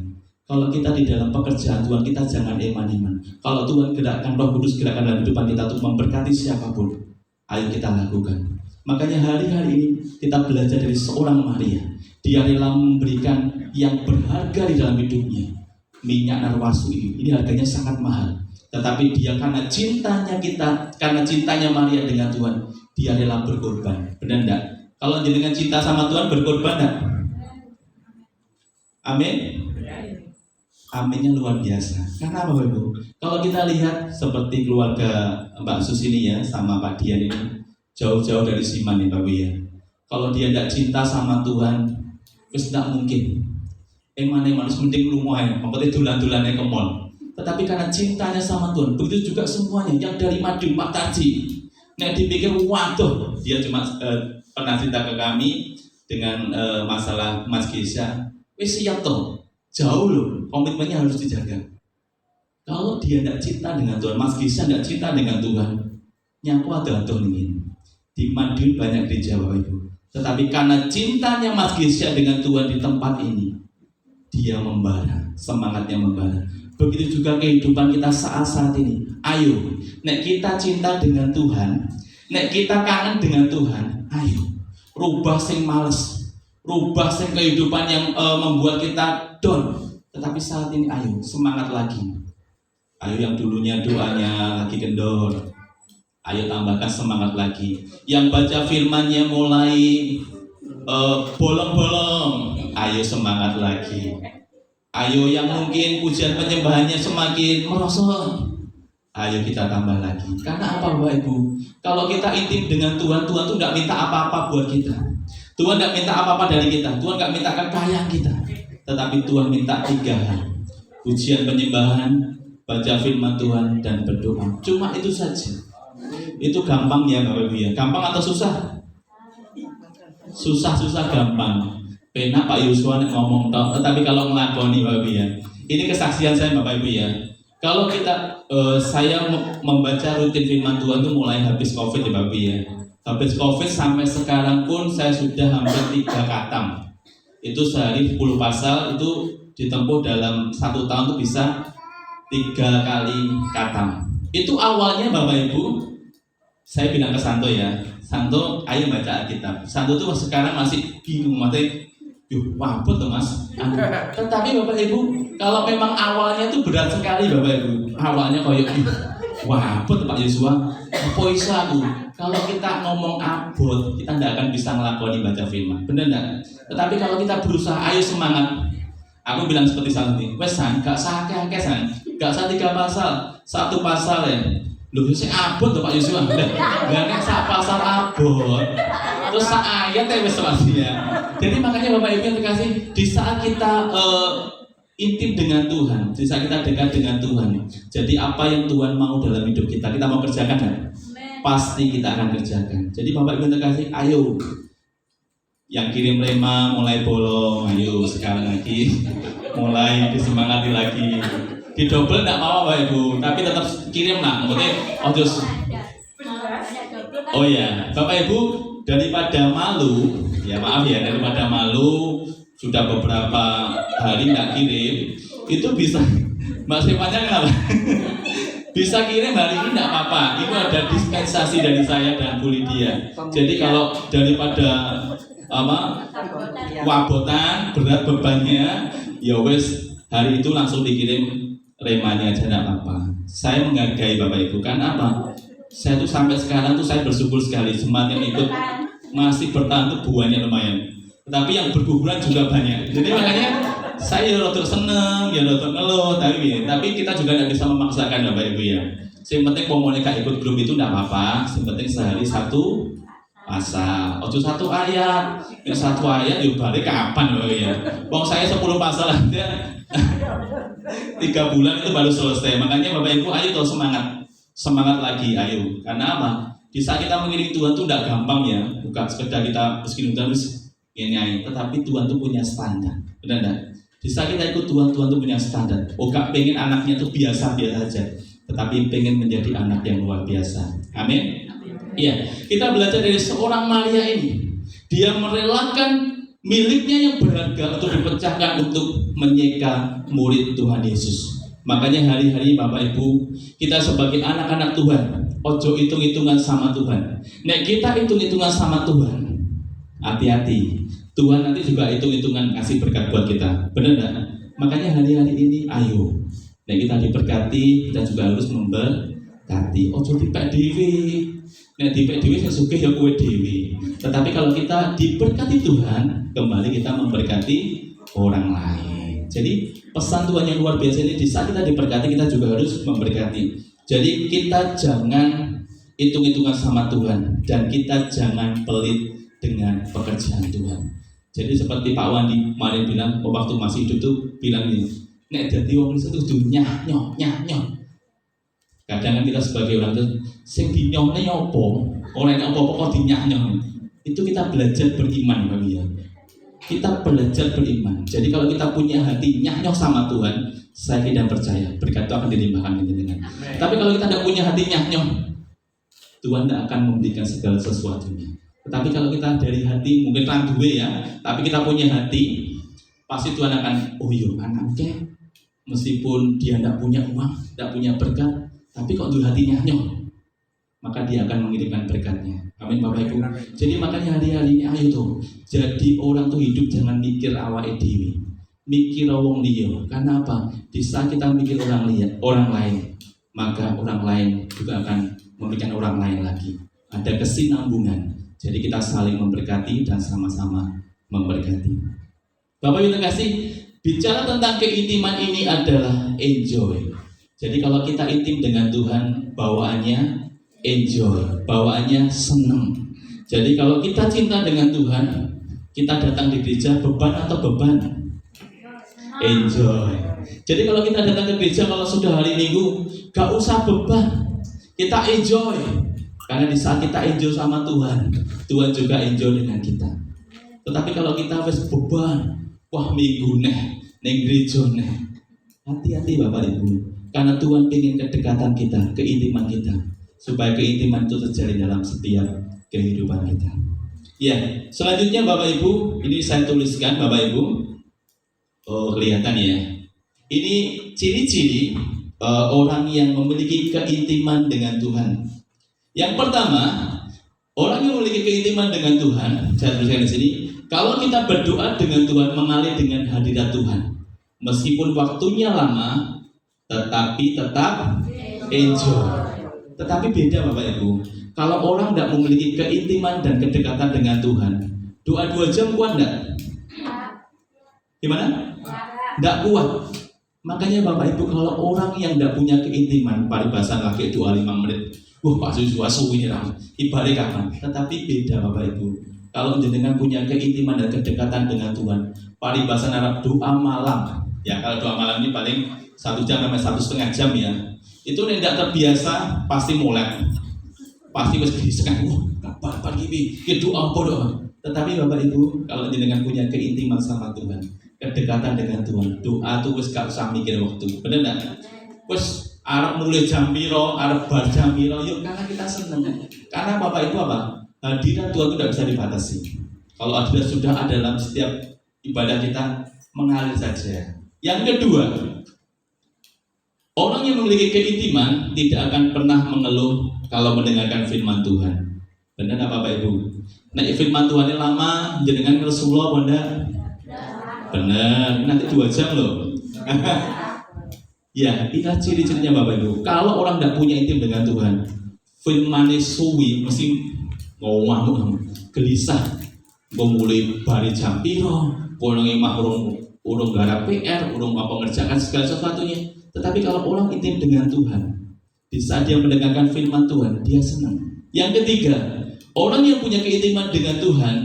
Kalau kita di dalam pekerjaan Tuhan, kita jangan eman-eman. Kalau Tuhan gerakkan, Roh Kudus gerakkan dalam kehidupan kita untuk memberkati siapapun, ayo kita lakukan. Makanya hari-hari ini kita belajar dari seorang Maria. Dia rela memberikan yang berharga di dalam hidupnya. Minyak narwastu ini harganya sangat mahal. Tetapi dia karena cintanya kita, karena cintanya Maria dengan Tuhan, dia rela berkorban. Benar enggak? Kalau dengan cinta sama Tuhan berkorban enggak? Amin. Aminnya luar biasa. Karena apa Ibu? Kalau kita lihat seperti keluarga Mbak Sus ini ya, sama Pak Dian ini jauh-jauh dari Siman ya Bapak ya. Kalau dia tidak cinta sama Tuhan, terus tidak mungkin. Emang harus mending lumayan, maksudnya dulan-dulannya ke mall. Tetapi karena cintanya sama Tuhan, begitu juga semuanya yang dari Madu Pak Taji. Nah dipikir waduh, dia cuma pernah cerita ke kami dengan masalah Mas Gesha. Wis siap toh, jauh loh, komitmennya harus dijaga. Kalau dia tidak cinta dengan Tuhan, Mas Gesha tidak cinta dengan Tuhan, nyapu ada nih. Di Madiun banyak gereja Bapak Ibu. Tetapi karena cintanya Mas Gesha dengan Tuhan di tempat ini, dia membara, semangatnya membara. Begitu juga kehidupan kita saat ini. Ayo, nek kita cinta dengan Tuhan, nek kita kangen dengan Tuhan, ayo rubah sing males. Rubah kehidupan yang membuat kita down. Tetapi saat ini ayo semangat lagi. Ayo yang dulunya doanya lagi kendor, ayo tambahkan semangat lagi. Yang baca firman-Nya mulai bolong-bolong, ayo semangat lagi. Ayo yang mungkin pujian penyembahannya semakin merosot, ayo kita tambah lagi. Karena apa Bapak Ibu? Kalau kita intim dengan Tuhan, Tuhan tuh nggak minta apa-apa buat kita. Tuhan tidak minta apa-apa dari kita. Tuhan tidak minta kekayaan kita. Tetapi Tuhan minta 3 hal. Pujian penyembahan, baca firman Tuhan, dan berdoa. Cuma itu saja. Itu gampang ya Bapak Ibu ya. Gampang atau susah? Susah-susah gampang. Penak Pak Yuswa ngomong toh. Tetapi kalau ngelakoni Bapak Ibu ya. Ini kesaksian saya Bapak Ibu ya. Kalau kita, saya membaca rutin firman Tuhan itu mulai habis COVID ya Bapak Ibu ya. Habis COVID sampai sekarang pun saya sudah hampir 3 khatam. Itu sehari 10 pasal, itu ditempuh dalam 1 tahun itu bisa 3 kali khatam. Itu awalnya Bapak Ibu, saya bilang ke Santo ya, Santo ayo baca Alkitab. Santo itu sekarang masih bingung, maksudnya wabut tuh mas. Tetapi Bapak Ibu, kalau memang awalnya itu berat sekali Bapak Ibu. Awalnya kayak wabut Pak Yosua, apa isa aku? Kalau kita ngomong abot, kita tidak akan bisa ngelakoni baca firman, benar enggak? Tetapi kalau kita berusaha, ayo semangat. Aku bilang seperti Santo, wes san, gak usah akeh-akeh san, gak usah 3 pasal, 1 pasal ya. Loh, saya abot tuh Pak Yosua, gak nek 1 pasal abot, terus ayat ya wes ya. Jadi makanya Bapak Ibu yang terkasih, di saat kita intim dengan Tuhan, di saat kita dekat dengan Tuhan, jadi apa yang Tuhan mau dalam hidup kita mau kerjakan kan? Pasti kita akan kerjakan. Jadi Bapak Ibu terkasih, ayo yang kirim rema mulai bolong, ayo sekarang lagi mulai disemangati lagi. Didobel enggak mau Bapak Ibu, tapi tetap kirim lah. Maksudnya oh ya, Bapak Ibu daripada malu, ya maaf ya, daripada malu sudah beberapa hari enggak kirim, itu bisa Mbak Sripanya kenapa? Bisa kirim hari ini tidak apa-apa. Itu ada dispensasi dari saya dan Bu Lydia. Jadi kalau daripada wabotan berat bebannya, ya wes hari itu langsung dikirim remanya aja tidak apa-apa. Saya menghargai Bapak Ibu. Karena apa? Saya tuh sampai sekarang tuh saya bersyukur sekali jemaat yang ikut masih bertahan tuh buahnya lumayan. Tetapi yang berguguran juga banyak. Jadi makanya saya rada seneng, ya rada ngeluh, tapi kita juga tidak bisa memaksakan Bapak Ibu ya. Yang penting pomone gak ikut grup itu tidak apa-apa. Yang penting sehari satu pasal. Ojo satu ayat. Yang satu ayat yuk balik kapan Bapak ya? Wong saya 10 pasal aja 3 bulan itu baru selesai. Makanya Bapak Ibu ayo tuh semangat lagi ayo. Karena apa? Di saat kita mengiring Tuhan itu tidak gampang ya. Bukan sekedar kita meskipun terus ini, tetapi Tuhan tuh punya standar. Benar enggak? Di saat kita ikut Tuhan tuh punya standar. Oh gak pengen anaknya tuh biasa-biasa aja, tetapi pengen menjadi anak yang luar biasa. Amin. Iya, kita belajar dari seorang Maria ini. Dia merelakan miliknya yang berharga untuk dipecahkan untuk menyeka murid Tuhan Yesus. Makanya hari-hari Bapak Ibu, kita sebagai anak-anak Tuhan, ojo hitung-hitungan sama Tuhan. Nek kita hitung-hitungan sama Tuhan, hati-hati. Tuhan nanti juga hitung-hitungan kasih berkat buat kita. Benar enggak? Makanya hari-hari ini ayo. Nek kita diberkati, kita juga harus memberkati. Ojo dipek dewe. Nek dipek dewe sing sugih ya kowe dewe. Tetapi kalau kita diberkati Tuhan, kembali kita memberkati orang lain. Jadi pesan Tuhan yang luar biasa ini, di saat kita diberkati kita juga harus memberkati. Jadi kita jangan hitung-hitungan sama Tuhan, dan kita jangan pelit dengan pekerjaan Tuhan. Jadi seperti Pak Wandi kemarin bilang, waktu masih hidup tuh bilang ini, nek dadi wong Kristen tuh nyah-nyoh. Kadang kan kita sebagai orang tuh sing dinyohne opo, ora nek apa-apa kok dinyah-nyoh. Itu kita belajar beriman Bapak ya. Kita belajar beriman. Jadi kalau kita punya hati nyah-nyoh sama Tuhan, saya tidak percaya berkat itu akan dilimpahkan dengan. Tapi kalau kita tidak punya hati nyah-nyoh, Tuhan tidak akan memberikan segala sesuatunya. Tetapi kalau kita dari hati, mungkin randuwe ya, tapi kita punya hati, pasti Tuhan akan, oh iya anaknya, meskipun dia tidak punya uang, tidak punya berkat, tapi kok dulu hatinya nyoh, maka dia akan mengirimkan berkatnya. Amin Bapak Ibu. Jadi makanya hari-hari ini ayo tuh, jadi orang tuh hidup jangan mikir awake dhewe, mikir wong liya. Karena apa? Di saat kita mikir orang lain, maka orang lain juga akan memikirkan orang lain lagi. Ada kesinambungan. Jadi kita saling memberkati dan sama-sama memberkati. Bapak Ibu terkasih, bicara tentang keintiman ini adalah enjoy. Jadi kalau kita intim dengan Tuhan, bawaannya enjoy, bawaannya senang. Jadi kalau kita cinta dengan Tuhan, kita datang di gereja beban atau beban? Enjoy. Jadi kalau kita datang ke gereja kalau sudah hari Minggu, gak usah beban, kita enjoy. Karena di saat kita enjoy sama Tuhan, Tuhan juga enjoy dengan kita. Tetapi kalau kita wis beban, wah minggu neng gereja neh, hati-hati Bapak Ibu. Karena Tuhan ingin kedekatan kita, keintiman kita, supaya keintiman itu terjadi dalam setiap kehidupan kita. Ya, selanjutnya Bapak Ibu, ini saya tuliskan Bapak Ibu. Oh kelihatan ya. Ini ciri-ciri orang yang memiliki keintiman dengan Tuhan. Yang pertama, orang yang memiliki keintiman dengan Tuhan, saya tuliskan di sini, kalau kita berdoa dengan Tuhan, mengalir dengan hadirat Tuhan, meskipun waktunya lama, tetapi tetap enjoy. Tetapi beda Bapak Ibu, kalau orang tidak memiliki keintiman dan kedekatan dengan Tuhan, doa 2 jam kuat enggak? Gimana? Tidak kuat. Makanya Bapak Ibu, kalau orang yang tidak punya keintiman, paribasan lagi doa 5 menit, wah Pak Susu ini ramah, ibadah kapan? Tetapi beda Bapak Ibu. Kalau jenengan punya keintiman dan kedekatan dengan Tuhan, paribasan Arab doa malam. Ya kalau doa malam ini paling 1 jam sampai 1,5 jam ya. Itu yang tidak terbiasa pasti molek, pasti harus disekan. Wah kapan gini? Doa apa doa? Tetapi Bapak Ibu, kalau jenengan punya keintiman sama Tuhan, kedekatan dengan Tuhan, doa tuh wis gak usah mikir waktu. Bener enggak? Wis arep mulai jam piro, arep bar jam piro, yuk karena kita seneng. Karena Bapak Ibu apa? Hadirat Tuhan itu tidak bisa dibatasi. Kalau hadirat sudah ada dalam setiap ibadah kita, mengalir saja. Yang kedua, orang yang memiliki keintiman tidak akan pernah mengeluh kalau mendengarkan firman Tuhan. Benar nggak Bapak Ibu? Nah firman Tuhan ini lama, jenengan Rasulullah benda. Benar, nanti 2 jam loh. Ya, inilah ciri-cirinya Bapak Ibu. Kalau orang tidak punya intim dengan Tuhan, firman suwi mesti ngomong. gelisah. Gue mulai bari jam piro, polongi mah urung garap PR, urung apa mengerjakan segala sesuatunya. Tetapi kalau orang intim dengan Tuhan, di saat dia mendengarkan firman Tuhan, dia senang. Yang ketiga, orang yang punya keintiman dengan Tuhan,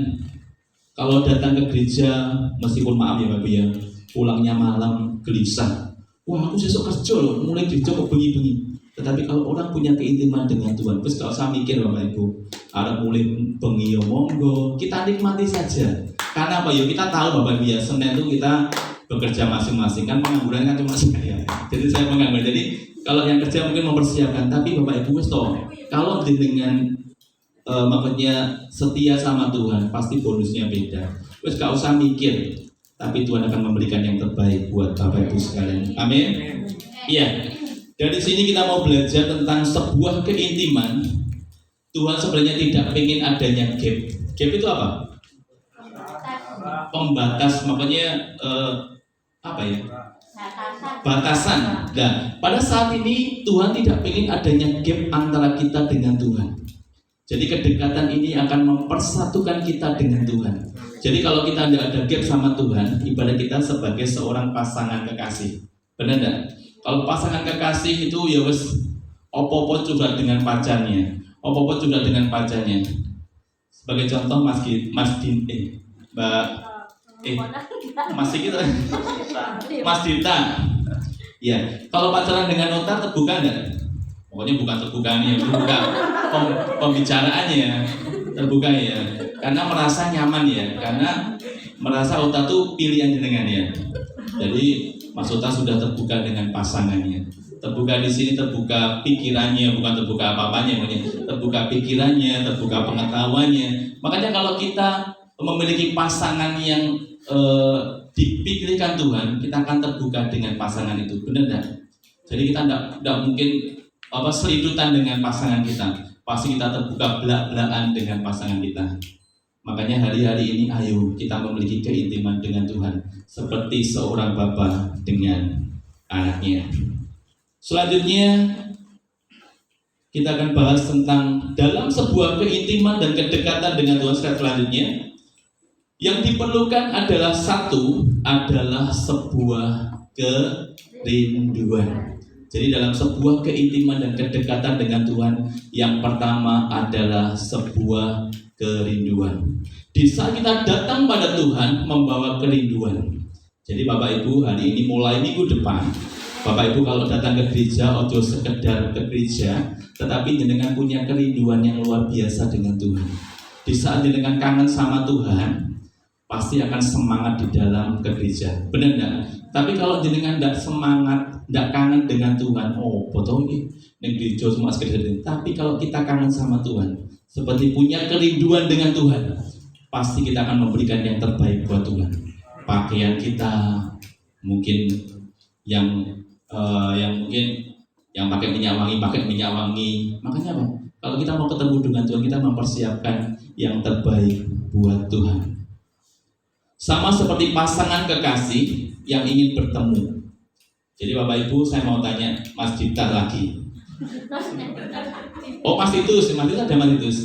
kalau datang ke gereja, meskipun maaf ya Bapak ya, pulangnya malam gelisah. Wah, aku besok kerja loh, mulai gereja kok bengi-bengi. Tetapi kalau orang punya keintiman dengan Tuhan, terus kalau saya mikir Bapak Ibu, ada mulai bengi ya monggo, kita nikmati saja. Karena apa ya, kita tahu Bapak Ibu ya, Senin itu kita bekerja masing-masing, kan pengangguran kan cuma saya. Jadi saya pengangguran. Jadi kalau yang kerja mungkin mempersiapkan, tapi Bapak Ibu wis toh, kalau dengan makanya setia sama Tuhan, pasti bonusnya beda. Wis gak usah mikir, tapi Tuhan akan memberikan yang terbaik buat Bapak Ibu sekalian. Amin. Iya. Dari sini kita mau belajar tentang sebuah keintiman. Tuhan sebenarnya tidak ingin adanya gap. Gap itu apa? Pembatas, makanya apa ya? Batasan. Nah, pada saat ini Tuhan tidak ingin adanya gap antara kita dengan Tuhan. Jadi kedekatan ini akan mempersatukan kita dengan Tuhan. Jadi kalau kita tidak ada gap sama Tuhan, ibarat kita sebagai seorang pasangan kekasih. Benar enggak? Kalau pasangan kekasih itu ya wes opo-opo juga dengan pacarnya, opo-opo juga dengan pacarnya. Sebagai contoh Mas Dita. Ya, kalau pacaran dengan Nota terbuka enggak? Pokoknya bukan terbuka nih, terbuka pembicaraannya terbuka ya. Karena merasa nyaman ya, karena merasa Ota tuh pilihan jenengan ya. Jadi Mas Ota sudah terbuka dengan pasangannya. Terbuka di sini, terbuka pikirannya, bukan terbuka apa-apanya, terbuka pikirannya, terbuka pengetahuannya. Makanya kalau kita memiliki pasangan yang dipikirkan Tuhan, kita akan terbuka dengan pasangan itu, benar enggak? Jadi kita tidak mungkin selidutan dengan pasangan kita. Pasti kita terbuka belak-belakan dengan pasangan kita. Makanya hari-hari ini ayo kita memiliki keintiman dengan Tuhan seperti seorang bapa dengan anaknya. Selanjutnya kita akan bahas tentang dalam sebuah keintiman dan kedekatan dengan Tuhan. Selanjutnya yang diperlukan adalah sebuah kerinduan. Jadi dalam sebuah keintiman dan kedekatan dengan Tuhan, yang pertama adalah sebuah kerinduan. Di saat kita datang pada Tuhan membawa kerinduan. Jadi Bapak Ibu, hari ini mulai minggu depan, Bapak Ibu kalau datang ke gereja, ojo sekedar ke gereja, tetapi jenengan punya kerinduan yang luar biasa dengan Tuhan. Di saat jenengan kangen sama Tuhan, pasti akan semangat di dalam ke gereja. Benar enggak? Tapi kalau jenengan tidak semangat, tidak kangen dengan Tuhan, betul ini gereja semua sekedar. Tapi kalau kita kangen sama Tuhan, seperti punya kerinduan dengan Tuhan, pasti kita akan memberikan yang terbaik buat Tuhan. Pakaian kita mungkin yang pakai minyak wangi. Makanya apa? Kalau kita mau ketemu dengan Tuhan, kita mempersiapkan yang terbaik buat Tuhan. Sama seperti pasangan kekasih yang ingin bertemu. Jadi Bapak Ibu, saya mau tanya Mas Dita lagi. Mas Titus ada Mas Titus.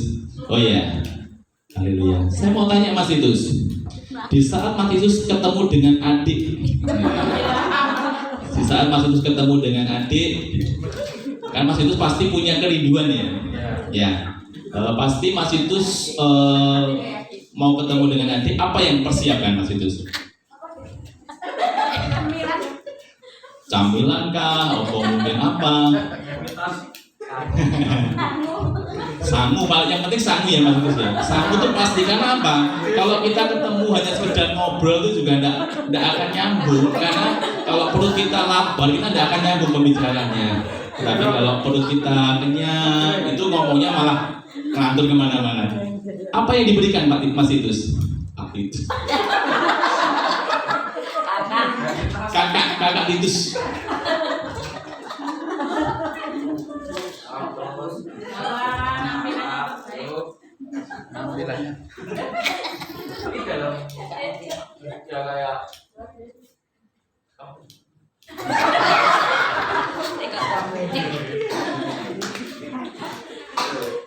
Oh ya, haleluya. Saya mau tanya Mas Titus. Di saat Mas Titus ketemu dengan adik, kan Mas Titus pasti punya kerinduan ya. Ya, pasti Mas Titus mau ketemu dengan adik. Apa yang persiapkan Mas Titus? Camilan kah? Atau mungkin apa? Sangu, yang penting sangu ya Mas Titus ya. Sangu itu pasti, karena apa? Kalau kita ketemu hanya sekedar ngobrol itu juga tidak akan nyambung. Karena kalau perut kita lapar, kita tidak akan nyambung pembicaraannya. Tapi kalau perut kita kenyang, itu ngomongnya malah ngelantur kemana-mana. Apa yang diberikan Mas Titus? Kakak Titus.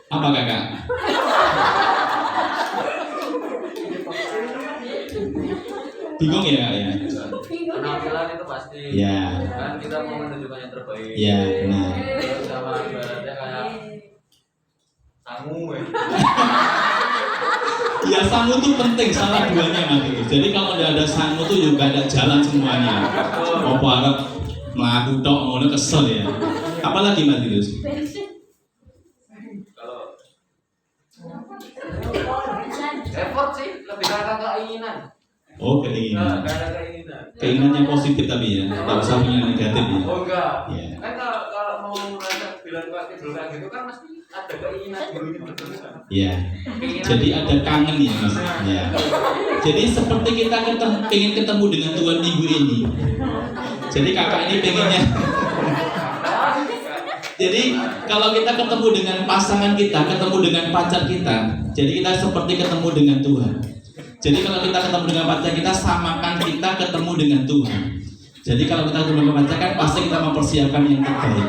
Apa kakak? Bingung ya Kak ya? Penampilan itu pasti. Ya. Kan kita mau menunjukkan yang terbaik. Ya benar. Terus sama ibaratnya kayak sangu ya. Ya sangu tuh penting, salah duanya Mas. Jadi kalau tidak ada sangu tuh juga ada jalan semuanya. Mau harap melaku tok ngono kesel ya. Apalagi Mas Yus? Kalau effort sih lebih karena keinginan. Oh keinginan. Karena keinginan. Keinginan yang positif tapi ya, tidak usah punya negatif ya. Oh enggak. Ya. Kan kalau mau merasa bilang tidur kayak gitu kan mesti ada keinginan dulu gitu. Ya. Jadi ada kangen ya Mas. Ya. Jadi seperti kita pengen ketemu dengan Tuhan minggu ini. Jadi kakak ini pengennya. Jadi kalau kita ketemu dengan pasangan kita, ketemu dengan pacar kita, jadi kita seperti ketemu dengan Tuhan. Jadi kalau kita ketemu dengan pacar kita, samakan kita ketemu dengan Tuhan. Jadi kalau kita ketemu dengan pacar kan pasti kita mempersiapkan yang terbaik.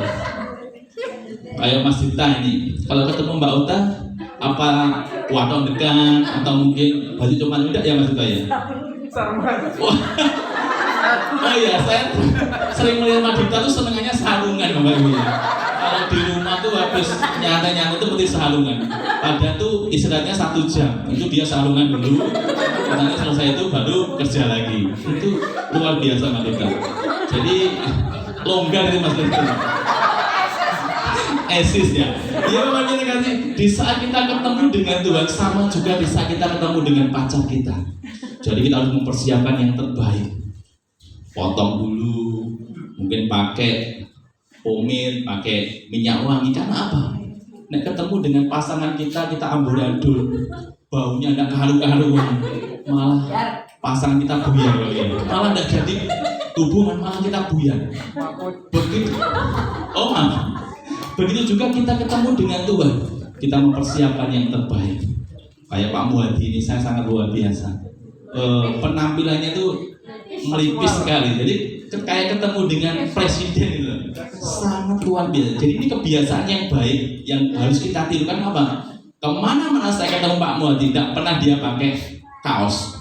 Kayak Mas Dita ini, kalau ketemu Mbak Uta, apa wadah dekat atau mungkin baju cuma udah ya Mas Dita ya? Oh iya, saya sering melihat Mbak Dita tuh senengannya sarungan Mbak Ibu ya. Kalau di rumah tuh habis nyantai-nyantai tuh mesti sarungan. Padahal tuh istirahatnya 1 jam, itu dia sarungan dulu. Nanti selesai itu baru kerja lagi. Itu luar biasa Mbak Dita. Jadi longgar itu Mas Dita. Esis ya. Iya Bapak kita kasih. Di saat kita ketemu dengan Tuhan sama juga di saat kita ketemu dengan pacar kita. Jadi kita harus mempersiapkan yang terbaik. Potong dulu, mungkin pakai pomade, pakai minyak wangi. Karena apa? Nek ketemu dengan pasangan kita amburadul, baunya enggak haru-haruan, malah pasangan kita buyar ya. Malah enggak jadi hubungan, malah kita buyar. Begitu. Oh maaf. Begitu juga kita ketemu dengan Tuhan, kita mempersiapkan yang terbaik. Kayak Pak Muhadi ini saya sangat luar biasa. Penampilannya itu melipis sekali. Jadi kayak ketemu dengan presiden itu. Sangat luar biasa. Jadi ini kebiasaan yang baik yang harus kita tirukan apa? Kemana-mana saya ketemu Pak Muhadi, tidak pernah dia pakai kaos.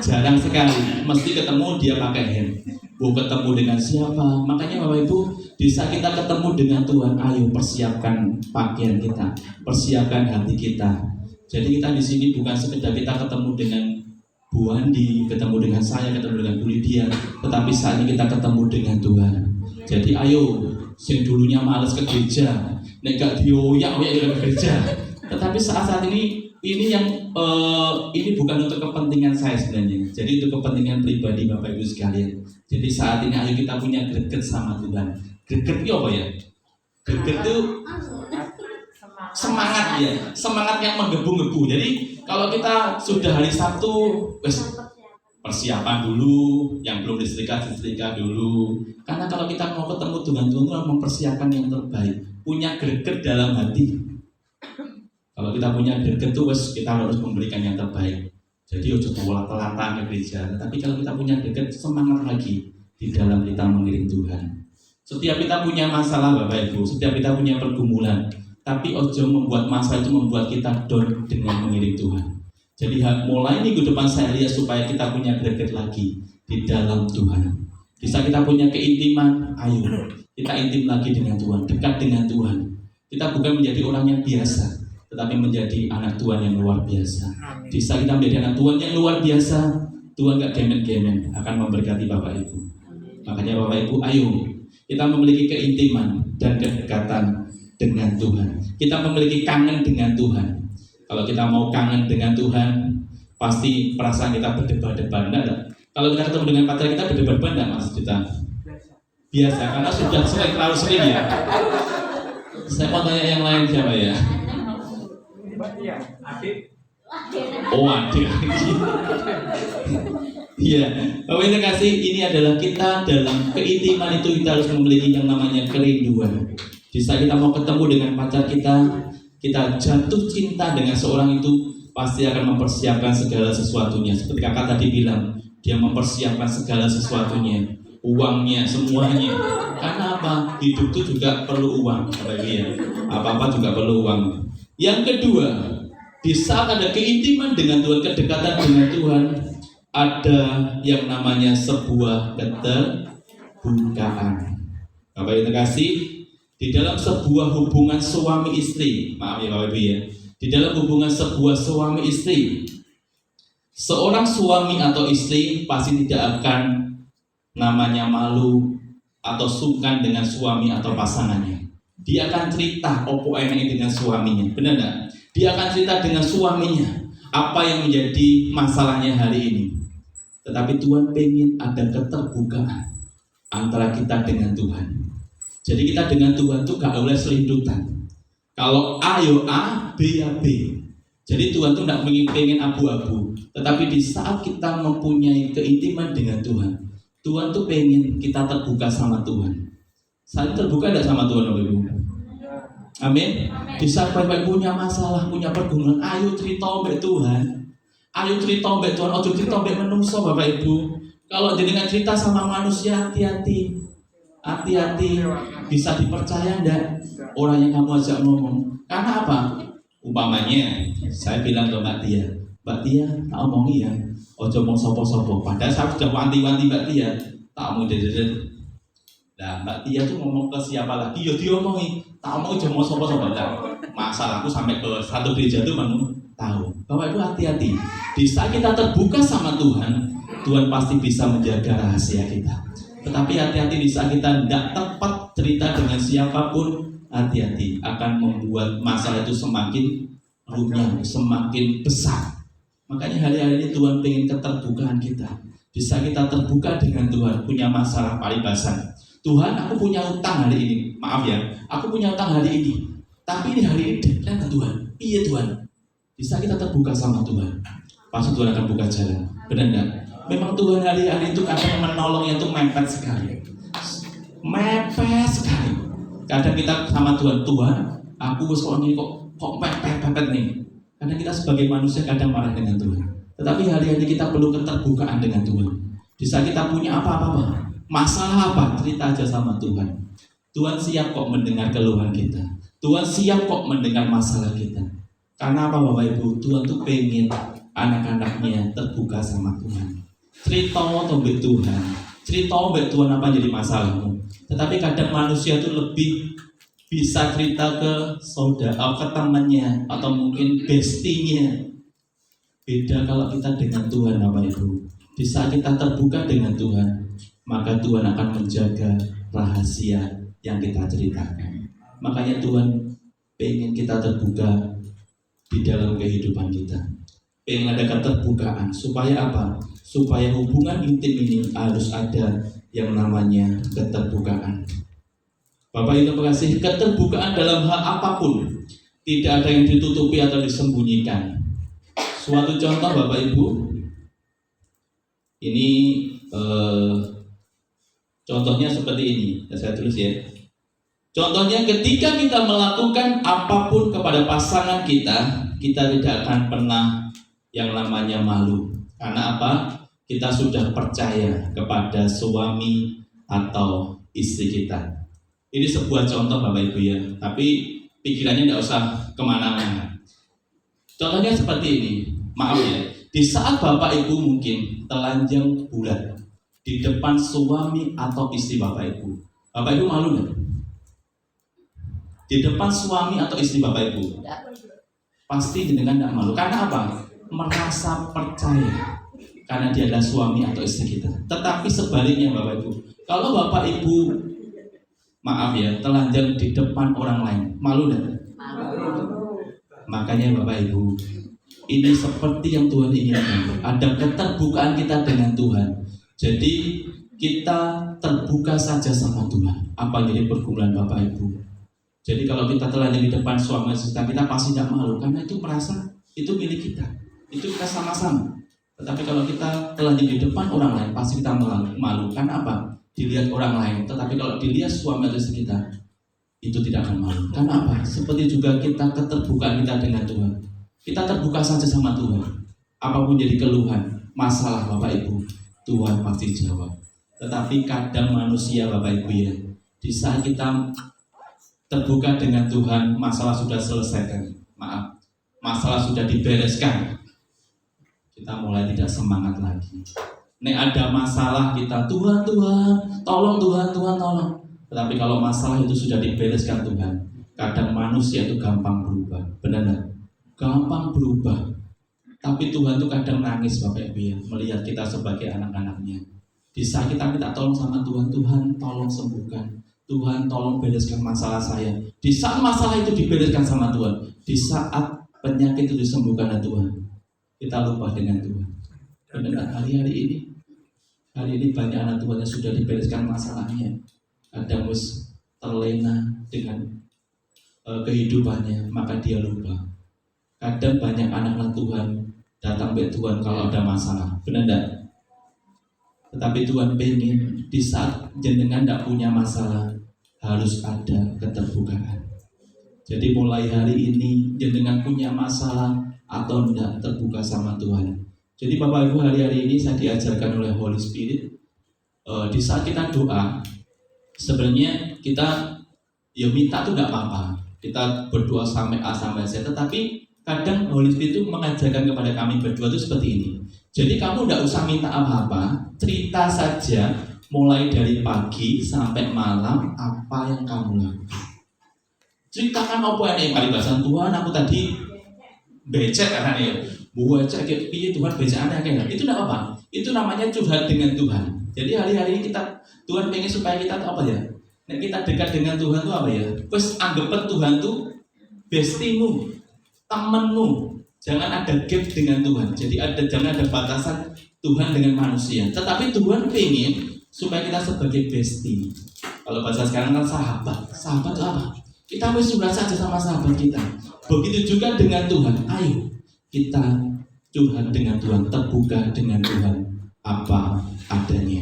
Jarang sekali. Mesti ketemu dia pakai hem. Mau ketemu dengan siapa? Makanya Bapak Ibu, di saat kita ketemu dengan Tuhan, ayo persiapkan pakaian kita, persiapkan hati kita. Jadi kita di sini bukan sekedar kita ketemu dengan Bu Andi, ketemu dengan saya, ketemu dengan Bu Lydia, tetapi saat ini kita ketemu dengan Tuhan. Jadi ayo, sing dulunya males ke gereja, nek gak dioyak-oyak ke gereja. Tetapi saat ini yang ini bukan untuk kepentingan saya sebenarnya. Jadi untuk kepentingan pribadi Bapak Ibu sekalian. Jadi saat ini ayo kita punya greget sama Tuhan. Greget itu apa ya? Greget itu semangat ya, semangat yang menggebu-gebu. Jadi kalau kita sudah hari Sabtu, persiapan dulu, yang belum disetrika dulu. Karena kalau kita mau ketemu Tuhan harus mempersiapkan yang terbaik, punya greget dalam hati. Kalau kita punya greget itu, kita harus memberikan yang terbaik. Jadi ojo telat-telatan ke gereja. Tapi kalau kita punya greget, semangat lagi di dalam kita mengiring Tuhan. Setiap kita punya masalah Bapak Ibu, setiap kita punya pergumulan, tapi ojo membuat masalah itu membuat kita down dengan mengiring Tuhan. Jadi mulai minggu depan saya lihat supaya kita punya greget lagi di dalam Tuhan. Bisa kita punya keintiman, ayo kita intim lagi dengan Tuhan, dekat dengan Tuhan. Kita bukan menjadi orang yang biasa, tetapi menjadi anak Tuhan yang luar biasa. Bisa kita menjadi anak Tuhan yang luar biasa, Tuhan gak gemen-gemen akan memberkati Bapak Ibu. Makanya Bapak Ibu, ayo kita memiliki keintiman dan kedekatan dengan Tuhan. Kita memiliki kangen dengan Tuhan. Kalau kita mau kangen dengan Tuhan, pasti perasaan kita berdebar-debar. Enggak? Kalau kita ketemu dengan pacar kita berdebar-debar enggak Mas Dita? Biasa, karena sudah terlalu sering ya. Saya mau tanya yang lain siapa ya? Adik. Oh adik. Iya, Bapak Ibu kasih, ini adalah kita dalam keintiman itu kita harus memiliki yang namanya kerinduan. Di saat kita mau ketemu dengan pacar kita jatuh cinta dengan seorang itu, pasti akan mempersiapkan segala sesuatunya. Seperti kakak tadi bilang, dia mempersiapkan segala sesuatunya, uangnya, semuanya. Karena apa? Hidup itu juga perlu uang, Bapak Ibu ya. Apa-apa juga perlu uang. Yang kedua, di saat ada keintiman dengan Tuhan, kedekatan dengan Tuhan, ada yang namanya sebuah keterbukaan. Bapak Ibu terkasih, di dalam sebuah hubungan suami istri, maaf ya Bapak Ibu ya, di dalam hubungan sebuah suami istri, seorang suami atau istri pasti tidak akan namanya malu atau sungkan dengan suami atau pasangannya. Dia akan cerita opo enaknya dengan suaminya, benar enggak? Dia akan cerita dengan suaminya apa yang menjadi masalahnya hari ini. Tetapi Tuhan pengen ada keterbukaan antara kita dengan Tuhan. Jadi kita dengan Tuhan tuh gak boleh selidutan. Kalau A yo A, B ya B. Jadi Tuhan tuh gak pengen abu-abu. Tetapi di saat kita mempunyai keintiman dengan Tuhan, Tuhan tuh pengen kita terbuka sama Tuhan. Saling terbuka gak sama Tuhan, Bapak Ibu? Amin. Di saat Bapak Ibu punya masalah, punya pergumulan, ayo cerita mbak Tuhan. Ayo cerita mbak Tuhan, ojo cerita mbak menungso Bapak Ibu. Kalau jenengan cerita sama manusia, hati-hati. Hati-hati, bisa dipercaya enggak orang yang kamu ajak ngomong? Karena apa? Umpamanya, saya bilang ke Mbak Tia, tak omongi ya, ojo ngomong sopo-sopo. Padahal saya sudah wanti-wanti Mbak Tia, tak omong dede. Nah, Mbak Tia tuh ngomong ke siapa lagi? Ya diomongi, tak omong ojo ngomong sopo-sopo. Masalahku sampai ke satu gereja itu menu tahu. Bapak Ibu hati-hati. Di saat kita terbuka sama Tuhan, Tuhan pasti bisa menjaga rahasia kita. Tetapi hati-hati di saat kita tidak tepat cerita dengan siapapun, hati-hati akan membuat masalah itu semakin runyam, semakin besar. Makanya hari-hari ini Tuhan pengen keterbukaan kita. Bisa kita terbuka dengan Tuhan, punya masalah paribasan. Tuhan, aku punya utang hari ini. Maaf ya, aku punya utang hari ini. Tapi ini hari ini deadline Tuhan. Iya Tuhan. Bisa kita terbuka sama Tuhan, pasti Tuhan akan buka jalan. Benar enggak? Memang Tuhan hari-hari itu kadang menolongnya itu mepet sekali. Mepet sekali. Kadang kita sama Tuhan, aku ini kok mepet nih. Karena kita sebagai manusia kadang marah dengan Tuhan. Tetapi hari-hari kita perlu keterbukaan dengan Tuhan. Di saat kita punya apa-apa, masalah apa, cerita aja sama Tuhan. Tuhan siap kok mendengar keluhan kita. Tuhan siap kok mendengar masalah kita. Karena apa Bapak Ibu? Tuhan tuh pengen anak-anaknya terbuka sama Tuhan. Cerita mbek Tuhan. Cerita mbek Tuhan apa jadi masalahmu. Tetapi kadang manusia tuh lebih bisa cerita ke saudara, ke temannya, atau mungkin bestinya. Beda kalau kita dengan Tuhan Bapak Ibu. Di saat kita terbuka dengan Tuhan, maka Tuhan akan menjaga rahasia yang kita ceritakan. Makanya Tuhan pengen kita terbuka di dalam kehidupan kita. Pengen ada keterbukaan. Supaya apa? Supaya hubungan intim ini harus ada yang namanya keterbukaan. Bapak Ibu terkasih, keterbukaan dalam hal apapun tidak ada yang ditutupi atau disembunyikan. Suatu contoh Bapak Ibu, ini contohnya seperti ini. Saya tulis ya. Contohnya ketika kita melakukan apapun kepada pasangan kita tidak akan pernah yang namanya malu. Karena apa? Kita sudah percaya kepada suami atau istri kita. Ini sebuah contoh Bapak Ibu ya. Tapi pikirannya tidak usah kemana-mana. Contohnya seperti ini. Maaf ya. Di saat Bapak Ibu mungkin telanjang bulat di depan suami atau istri Bapak Ibu. Bapak Ibu malu nggak? Di depan suami atau istri Bapak Ibu. Pasti jenengan tidak malu. Karena apa? Merasa percaya. Karena dia adalah suami atau istri kita. Tetapi sebaliknya Bapak Ibu, kalau Bapak Ibu, maaf ya, telanjang di depan orang lain, malu tidak? Makanya Bapak Ibu, ini seperti yang Tuhan inginkan. Ada keterbukaan kita dengan Tuhan. Jadi kita terbuka saja sama Tuhan. Apa jadi pergumulan Bapak Ibu? Jadi kalau kita telanjang di depan suami kita pasti tidak malu. Karena itu merasa itu milik kita. Itu kita sama-sama. Tetapi kalau kita telanjang di depan orang lain, pasti kita malu. Karena apa? Dilihat orang lain. Tetapi kalau dilihat suami atau istri kita, itu tidak akan malu. Karena apa? Seperti juga kita keterbukaan kita dengan Tuhan. Kita terbuka saja sama Tuhan. Apapun jadi keluhan, masalah Bapak Ibu, Tuhan pasti jawab. Tetapi kadang manusia Bapak Ibu ya, di saat kita terbuka dengan Tuhan, masalah sudah selesai kan? Maaf, masalah sudah dibereskan. kita mulai tidak semangat lagi. Nek ada masalah kita, Tuhan, tolong Tuhan, tolong. Tetapi kalau masalah itu sudah dibereskan Tuhan, kadang manusia itu gampang berubah, benar nggak? Gampang berubah. Tapi Tuhan itu kadang nangis Bapak Ibu ya, melihat kita sebagai anak-anaknya. Di saat kita minta tolong sama Tuhan, Tuhan tolong sembuhkan, Tuhan tolong bereskan masalah saya. Di saat masalah itu dibereskan sama Tuhan, di saat penyakit itu disembuhkan oleh Tuhan, kita lupa dengan Tuhan. Benar hari ini banyak anak Tuhan yang sudah dibereskan masalahnya, kadang wis terlena dengan kehidupannya, maka dia lupa. Kadang banyak anak-anak Tuhan datang ke Tuhan kalau ada masalah, benar enggak? Tetapi Tuhan pengen di saat jenengan tidak punya masalah, harus ada keterbukaan. Jadi mulai hari ini jenengan punya masalah atau tidak, terbuka sama Tuhan. Jadi Bapak Ibu, hari-hari ini saya diajarkan oleh Holy Spirit, di saat kita doa, sebenarnya kita ya minta itu tidak apa-apa, kita berdoa sampai A sampai Z, tetapi kadang Holy Spirit itu mengajarkan kepada kami berdua itu seperti ini. Jadi kamu tidak usah minta apa-apa, cerita saja mulai dari pagi sampai malam apa yang kamu lakukan. Ceritakan apa yang paribasan Tuhan, aku tadi becek kan ya. Buat cek piye Tuhan becek aneh kan. Itu tidak apa. Itu namanya curhat dengan Tuhan. Jadi hari-hari ini Tuhan pengen supaya kita apa ya? Nek kita dekat dengan Tuhan itu apa ya? Terus anggap Tuhan itu bestimu, temanmu. Jangan ada gap dengan Tuhan. Jadi jangan ada batasan Tuhan dengan manusia. Tetapi Tuhan pengen supaya kita sebagai bestie. Kalau bahasa sekarang kan sahabat. Sahabat itu apa? Kita harus sudah saja sama sahabat kita. Begitu juga dengan Tuhan. Ayo kita curhat dengan Tuhan, terbuka dengan Tuhan apa adanya.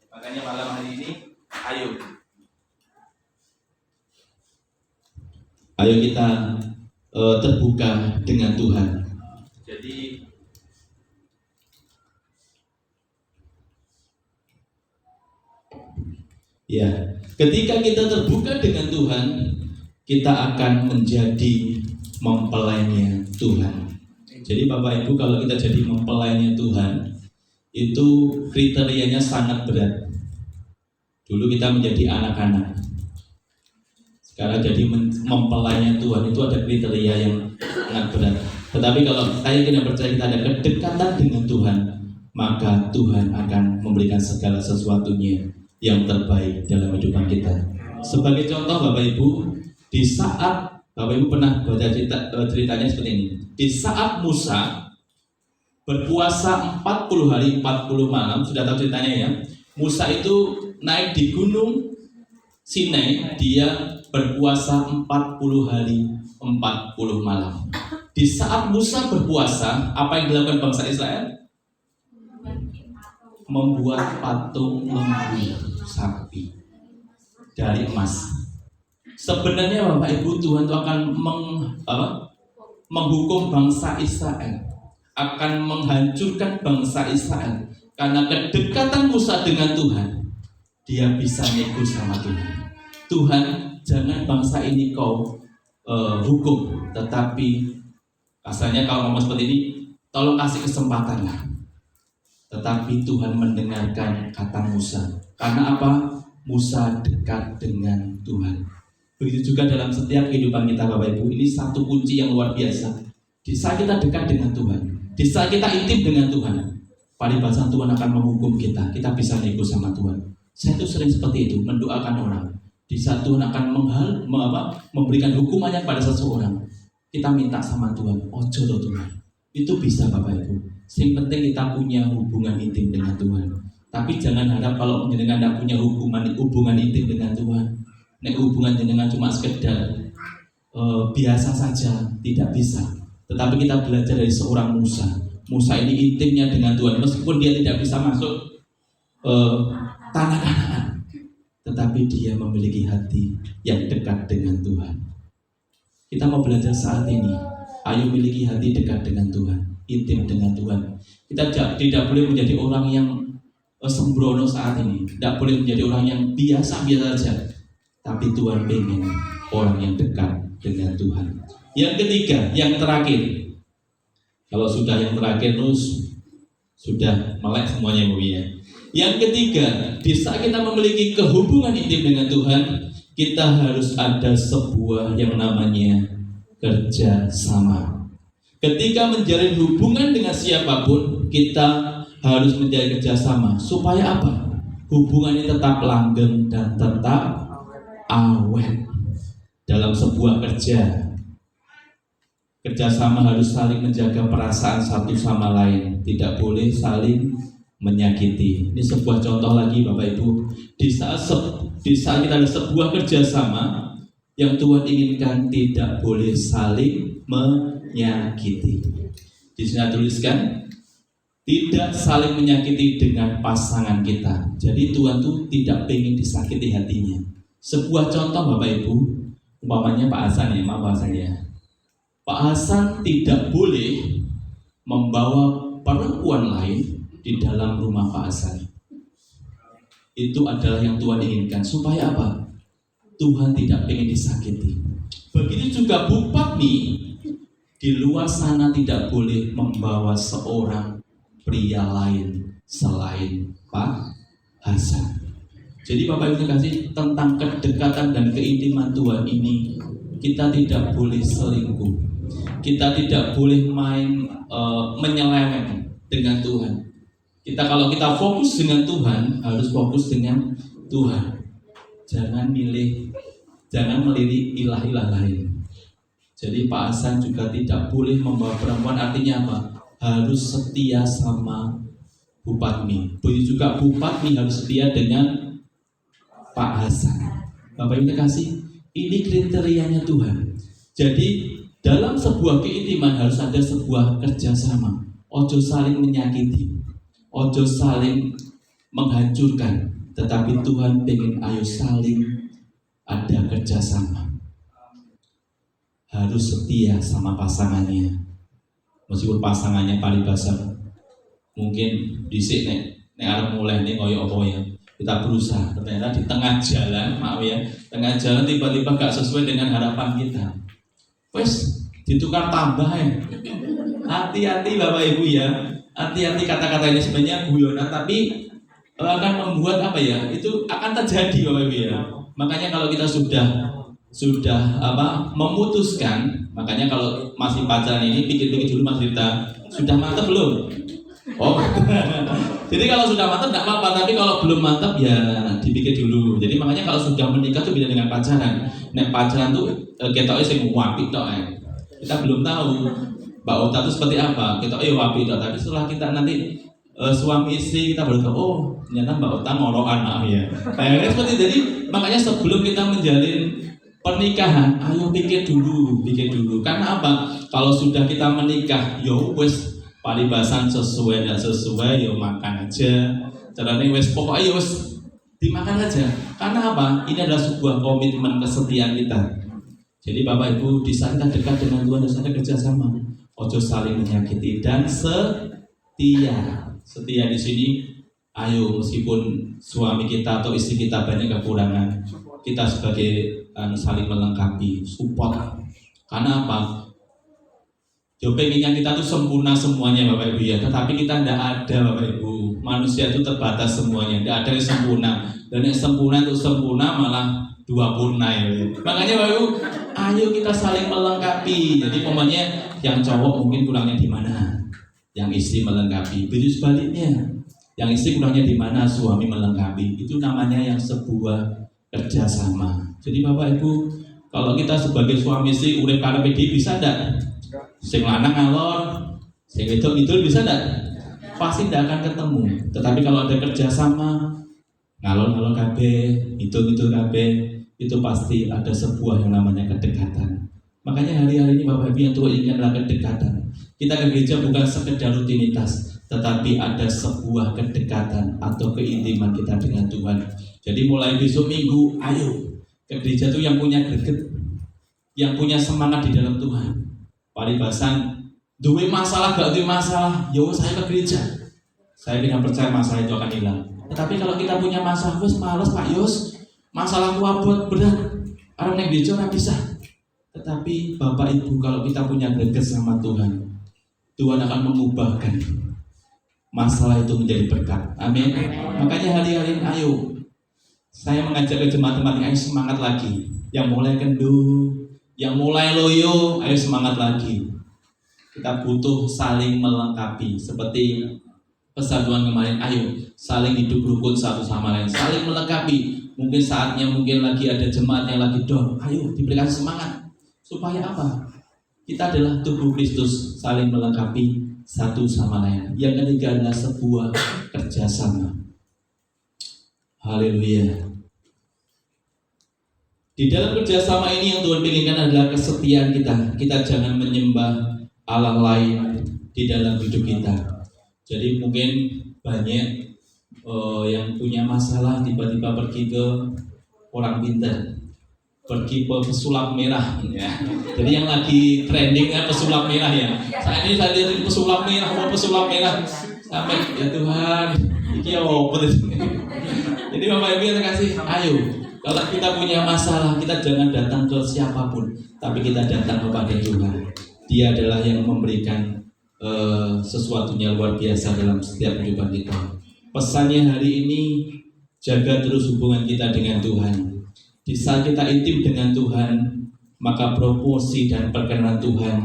Makanya malam hari ini, ayo kita terbuka dengan Tuhan. Jadi ya, ketika kita terbuka dengan Tuhan, kita akan menjadi mempelainya Tuhan. Jadi Bapak Ibu, kalau kita jadi mempelainya Tuhan, itu kriterianya sangat berat. Dulu kita menjadi anak-anak, sekarang jadi mempelainya Tuhan, itu ada kriteria yang sangat berat. Tetapi kalau kita percaya kita ada kedekatan dengan Tuhan, maka Tuhan akan memberikan segala sesuatunya yang terbaik dalam kehidupan kita. Sebagai contoh Bapak Ibu, di saat Bapak Ibu pernah baca ceritanya seperti ini. Di saat Musa berpuasa 40 hari 40 malam, sudah tahu ceritanya ya. Musa itu naik di gunung Sinai, dia berpuasa 40 hari 40 malam. Di saat Musa berpuasa, apa yang dilakukan bangsa Israel? Membuat patung lembu sapi dari emas. Sebenarnya Bapak Ibu, Tuhan itu akan menghukum bangsa Israel, akan menghancurkan bangsa Israel karena kedekatan Musa dengan Tuhan. Dia bisa nego sama Tuhan. Tuhan, jangan bangsa ini kau hukum, tetapi kasarnya kalau ngomong seperti ini, tolong kasih kesempatan lah. Tetapi Tuhan mendengarkan kata Musa. Karena apa? Musa dekat dengan Tuhan. Begitu juga dalam setiap kehidupan kita Bapak Ibu. Ini satu kunci yang luar biasa. Di saat kita dekat dengan Tuhan, di saat kita intim dengan Tuhan, paribasan Tuhan akan menghukum kita. Kita bisa nego sama Tuhan. Saya itu sering seperti itu, mendoakan orang. Di saat Tuhan akan memberikan hukumannya pada seseorang, kita minta sama Tuhan, ojo loh Tuhan. Itu bisa Bapak Ibu. Yang penting kita punya hubungan intim dengan Tuhan. Tapi jangan harap kalau jenengan tidak punya hubungan intim dengan Tuhan, nek hubungan jenengan cuma sekedar biasa saja, tidak bisa. Tetapi kita belajar dari seorang Musa. Musa ini intimnya dengan Tuhan, meskipun dia tidak bisa masuk tanah Kanaan, tetapi dia memiliki hati yang dekat dengan Tuhan. Kita mau belajar saat ini. Ayo miliki hati dekat dengan Tuhan, intim dengan Tuhan. Kita tidak boleh menjadi orang yang sembrono saat ini, tidak boleh menjadi orang yang biasa-biasa saja. Tapi Tuhan pengen orang yang dekat dengan Tuhan. Yang ketiga, yang terakhir. Kalau sudah yang terakhir terus Sudah melek semuanya Bu ya. Yang ketiga, di saat kita memiliki kehubungan intim dengan Tuhan, kita harus ada sebuah yang namanya kerjasama. Ketika menjalin hubungan dengan siapapun, kita harus menjalin kerjasama. Supaya apa? Hubungannya tetap langgeng dan tetap awet. Dalam sebuah kerjasama harus saling menjaga perasaan satu sama lain, tidak boleh saling menyakiti. Ini sebuah contoh lagi Bapak Ibu. Di saat kita ada sebuah kerjasama, yang Tuhan inginkan tidak boleh saling menyakiti. Di sini tuliskan tidak saling menyakiti dengan pasangan kita. Jadi Tuhan tuh tidak ingin disakiti hatinya. Sebuah contoh Bapak Ibu, umpamanya Pak Hasan ya, maaf bahasanya. Pak Hasan tidak boleh membawa perempuan lain di dalam rumah Pak Hasan. Itu adalah yang Tuhan inginkan. Supaya apa? Tuhan tidak ingin disakiti. Begitu juga Bu Patmi, di luar sana tidak boleh membawa seorang pria lain selain Pak Hasan. Jadi Bapak Ibu kasih tentang kedekatan dan keintiman Tuhan ini, kita tidak boleh selingkuh, kita tidak boleh main menyeleweng dengan Tuhan. Kalau kita fokus dengan Tuhan, harus fokus dengan Tuhan. Jangan melirik ilah-ilah lain. Jadi Pak Hasan juga tidak boleh membawa perempuan, artinya apa? Harus setia sama Bu Patmi. Begitu juga Bu Patmi harus setia dengan Pak Hasan. Bapak Ibu kasih, ini kriterianya Tuhan. Jadi dalam sebuah keintiman harus ada sebuah kerjasama. Ojo saling menyakiti, ojo saling menghancurkan, tetapi Tuhan pengen ayo saling ada kerjasama. Harus setia sama pasangannya. Meskipun pasangannya palibasa, mungkin disik nek arep mulai nek koyo apa ya. Kita berusaha, ternyata di tengah jalan, maaf ya, tengah jalan tiba-tiba gak sesuai dengan harapan kita. Wes ditukar tambah ya. Hati-hati Bapak Ibu ya. Hati-hati kata-kata ini sebenarnya guyonan, tapi akan membuat apa ya? Itu akan terjadi Bapak Ibu ya. Makanya kalau kita sudah memutuskan, makanya kalau masih pacaran ini pikir-pikir dulu Mas Rita, sudah mantap belum? Oh, jadi kalau sudah mantap tidak apa-apa, tapi kalau belum mantap ya dipikir dulu. Jadi makanya kalau sudah menikah itu beda dengan pacaran. Nek pacaran tuh ketoknya sing wapi tok kita belum tahu Mbak Ota itu seperti apa. Ketoknya wapi tok, tapi setelah kita nanti suami istri kita baru tahu, oh ternyata Mbak Ota ngorokan maaf ya. Kayaknya seperti jadi makanya sebelum kita menjalin pernikahan, ayo pikir dulu. Karena apa? Kalau sudah kita menikah, yo wes paribasan sesuai tidak sesuai, yo makan aja. Caranya wes pokoknya yo wes dimakan aja. Karena apa? Ini adalah sebuah komitmen kesetiaan kita. Jadi Bapak Ibu, di saat kita dekat dengan Tuhan harus ada kerjasama. Ojo saling menyakiti dan setia. Setia di sini, ayo meskipun suami kita atau istri kita banyak kekurangan, kita sebagai saling melengkapi, support. Karena apa? Yo pengennya kita tuh sempurna semuanya Bapak Ibu ya, tetapi kita tidak ada Bapak Ibu. Manusia itu terbatas semuanya, tidak ada yang sempurna. Dan yang sempurna itu sempurna malah dua purna ya. Makanya Bapak Ibu, ayo kita saling melengkapi. Jadi umpamanya yang cowok mungkin kurangnya di mana, yang istri melengkapi. Begitu sebaliknya, yang istri kurangnya di mana, suami melengkapi. Itu namanya yang sebuah kerjasama. Jadi Bapak Ibu, kalau kita sebagai suami istri urip karo PD bisa enggak? Sing lanang ngalor, sing wedok itu bisa enggak? Pasti tidak akan ketemu. Tetapi kalau ada kerjasama, ngalor kabeh, itu kabeh, itu pasti ada sebuah yang namanya kedekatan. Makanya hari-hari ini Bapak Ibu yang Tuhan inginkan adalah kedekatan. Kita ke gereja bukan sekedar rutinitas, tetapi ada sebuah kedekatan atau keintiman kita dengan Tuhan. Jadi mulai besok Minggu, ayo ke gereja itu yang punya greget, yang punya semangat di dalam Tuhan. Paribasan, duwe masalah gak duwe masalah, yo saya ke gereja. Saya tidak percaya masalah itu akan hilang. Tetapi kalau kita punya masalah, wes males Pak Yus, masalahku abot berat, orang yang gereja nggak bisa. Tetapi Bapak Ibu, kalau kita punya greget sama Tuhan, Tuhan akan mengubahkan. masalah itu menjadi berkat. Amin. Makanya hari-hari ini ayo, saya mengajak ke jemaat-jemaat ini, ayo semangat lagi. Yang mulai kendur, yang mulai loyo, ayo semangat lagi. Kita butuh saling melengkapi. Seperti pesan Tuhan kemarin, ayo saling hidup rukun satu sama lain, saling melengkapi. Mungkin saatnya mungkin lagi ada jemaat yang lagi down, ayo diberikan semangat. Supaya apa? Kita adalah tubuh Kristus, saling melengkapi satu sama lain. Yang ketiga adalah sebuah kerjasama. Haleluya. Di dalam kerjasama ini yang Tuhan pilihkan adalah kesetiaan kita. Kita jangan menyembah Allah lain di dalam hidup kita. Jadi mungkin banyak yang punya masalah tiba-tiba pergi ke orang pintar, pergi ke pesulap merah ya. Jadi yang lagi trendingnya pesulap merah ya. Saat ini saya lihat pesulap merah, mau pesulap merah sampai ya Tuhan, iki apa? Jadi Bapak Ibu yang terkasih, ayo kalau kita punya masalah, kita jangan datang ke siapapun, tapi kita datang kepada Tuhan. Dia adalah yang memberikan sesuatunya luar biasa dalam setiap kehidupan kita. Pesannya hari ini, jaga terus hubungan kita dengan Tuhan. Di saat kita intim dengan Tuhan, maka promosi dan perkenanan Tuhan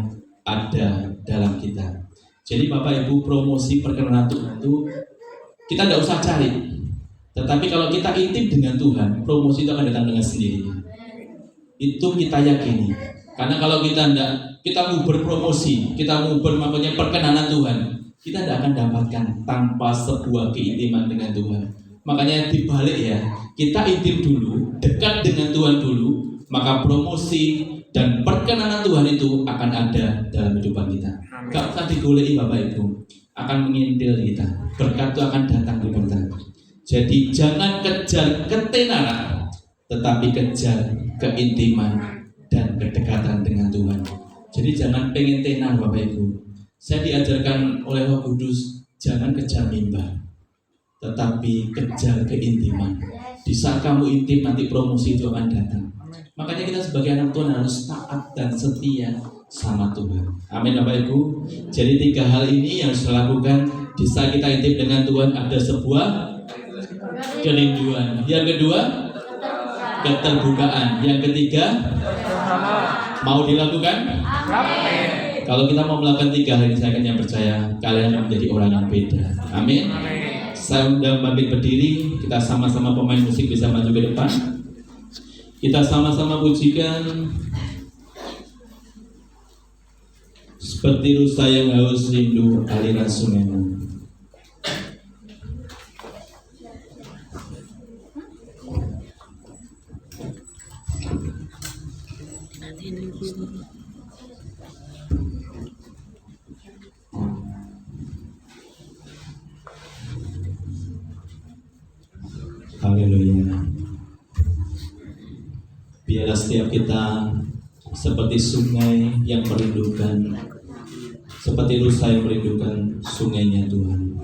ada dalam kita. Jadi Bapak Ibu, promosi perkenanan Tuhan itu kita tidak usah cari. Tetapi kalau kita intim dengan Tuhan, promosi itu akan datang dengan sendirinya. Itu kita yakini. Karena kalau kita mau berpromosi, kita mau makanya perkenanan Tuhan, kita tidak akan dapatkan tanpa sebuah keintiman dengan Tuhan. Makanya dibalik ya, kita intim dulu, dekat dengan Tuhan dulu, maka promosi dan perkenanan Tuhan itu akan ada dalam kehidupan kita. Gak usah digoleki Bapak Ibu, akan mengintil kita. Berkat itu akan datang di kita. Jadi jangan kejar ketenaran, tetapi kejar keintiman dan kedekatan dengan Tuhan. Jadi jangan pengen tenar Bapak Ibu. Saya diajarkan oleh Roh Kudus, jangan kejar mimbar, tetapi kejar keintiman. Di saat kamu intim, nanti promosi itu akan datang. Makanya kita sebagai anak Tuhan harus taat dan setia sama Tuhan. Amin Bapak Ibu. Jadi 3 hal ini yang harus dilakukan di saat kita intim dengan Tuhan. Ada sebuah kerinduan. Yang kedua, keterbukaan. Yang ketiga, mau dilakukan? Amin. Kalau kita mau melakukan 3 hal ini, saya akan percaya kalian akan menjadi orang yang beda. Amin. Saya undang bangkit berdiri. Kita sama-sama pemain musik bisa maju ke depan. Kita sama-sama pujikan. Seperti rusa yang haus rindu aliran sungaimu. Haleluya. Biarlah setiap kita seperti sungai yang merindukan, seperti rusa yang merindukan sungainya Tuhan.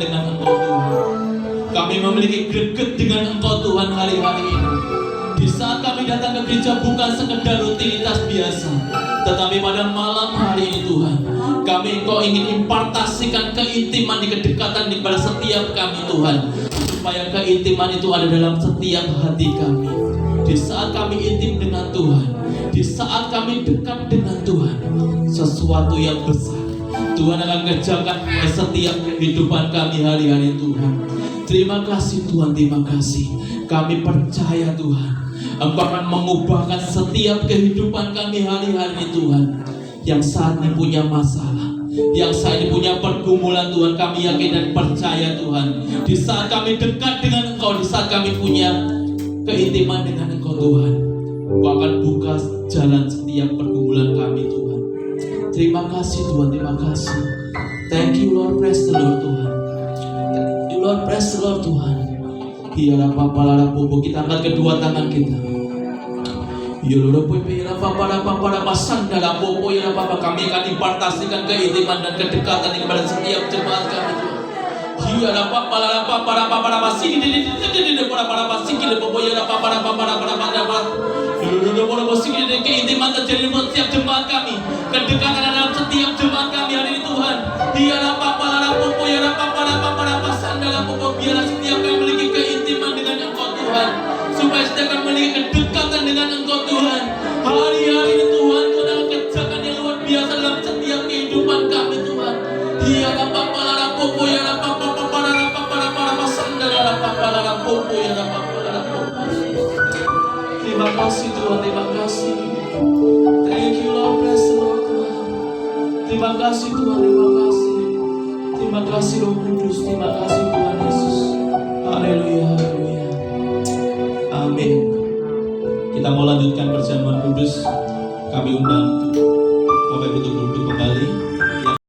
dengan Engkau Tuhan. Kami memiliki greget dengan Engkau Tuhan hari-hari ini. Di saat kami datang ke gereja bukan sekedar rutinitas biasa, tetapi pada malam hari ini Tuhan, Engkau ingin impartasikan keintiman di kedekatan kepada setiap kami Tuhan, supaya keintiman itu ada dalam setiap hati kami. Di saat kami intim dengan Tuhan, di saat kami dekat dengan Tuhan, sesuatu yang besar Tuhan akan kerjakan pada setiap kehidupan kami hari-hari Tuhan. Terima kasih Tuhan, terima kasih. Kami percaya Tuhan, Engkau akan mengubahkan setiap kehidupan kami hari-hari Tuhan. Yang saat ini punya masalah, yang saat ini punya pergumulan Tuhan, kami yakin dan percaya Tuhan, di saat kami dekat dengan Engkau, di saat kami punya keintiman dengan Engkau Tuhan, Engkau akan buka jalan setiap pergumulan kami Tuhan. Terima kasih Tuhan, terima kasih. Thank you Lord, praise the Lord Tuhan. Thank you Lord, praise the Lord Tuhan. Hiara papalara popo, kita angkat kedua tangan kita. Yolo popo hiara papalara masandara popo hiara papa, kami akan impartasikan keintiman dan kedekatan kepada setiap jemaat kami Tuhan. Hiara papalara masih di para masih di popo hiara papalara keintiman terjadi buat setiap jemaat kami, kedekatan dalam setiap jemaat kami hari ini Tuhan. Hiara papalara popo hiara papalara masandara popo, biarlah setiap kami memiliki keintiman dengan Engkau Tuhan, supaya setiap kami memiliki kedekatan dengan Engkau Tuhan. Hari-hari ini Tuhan, Tuhan akan kerjakan yang luar biasa dalam setiap kehidupan kami Tuhan. Hiara papalara popo hiara papalara masandara papalara popo hiara papalara popo. Terima kasih Tuhan, terima kasih. Thank you Lord, bless the Lord Tuhan. Terima kasih Tuhan, terima kasih. Terima kasih Roh Kudus, terima kasih Tuhan Yesus. Haleluya, haleluya. Amin. Kita mau lanjutkan perjamuan kudus. Kami undang Bapak Ibu untuk duduk kembali.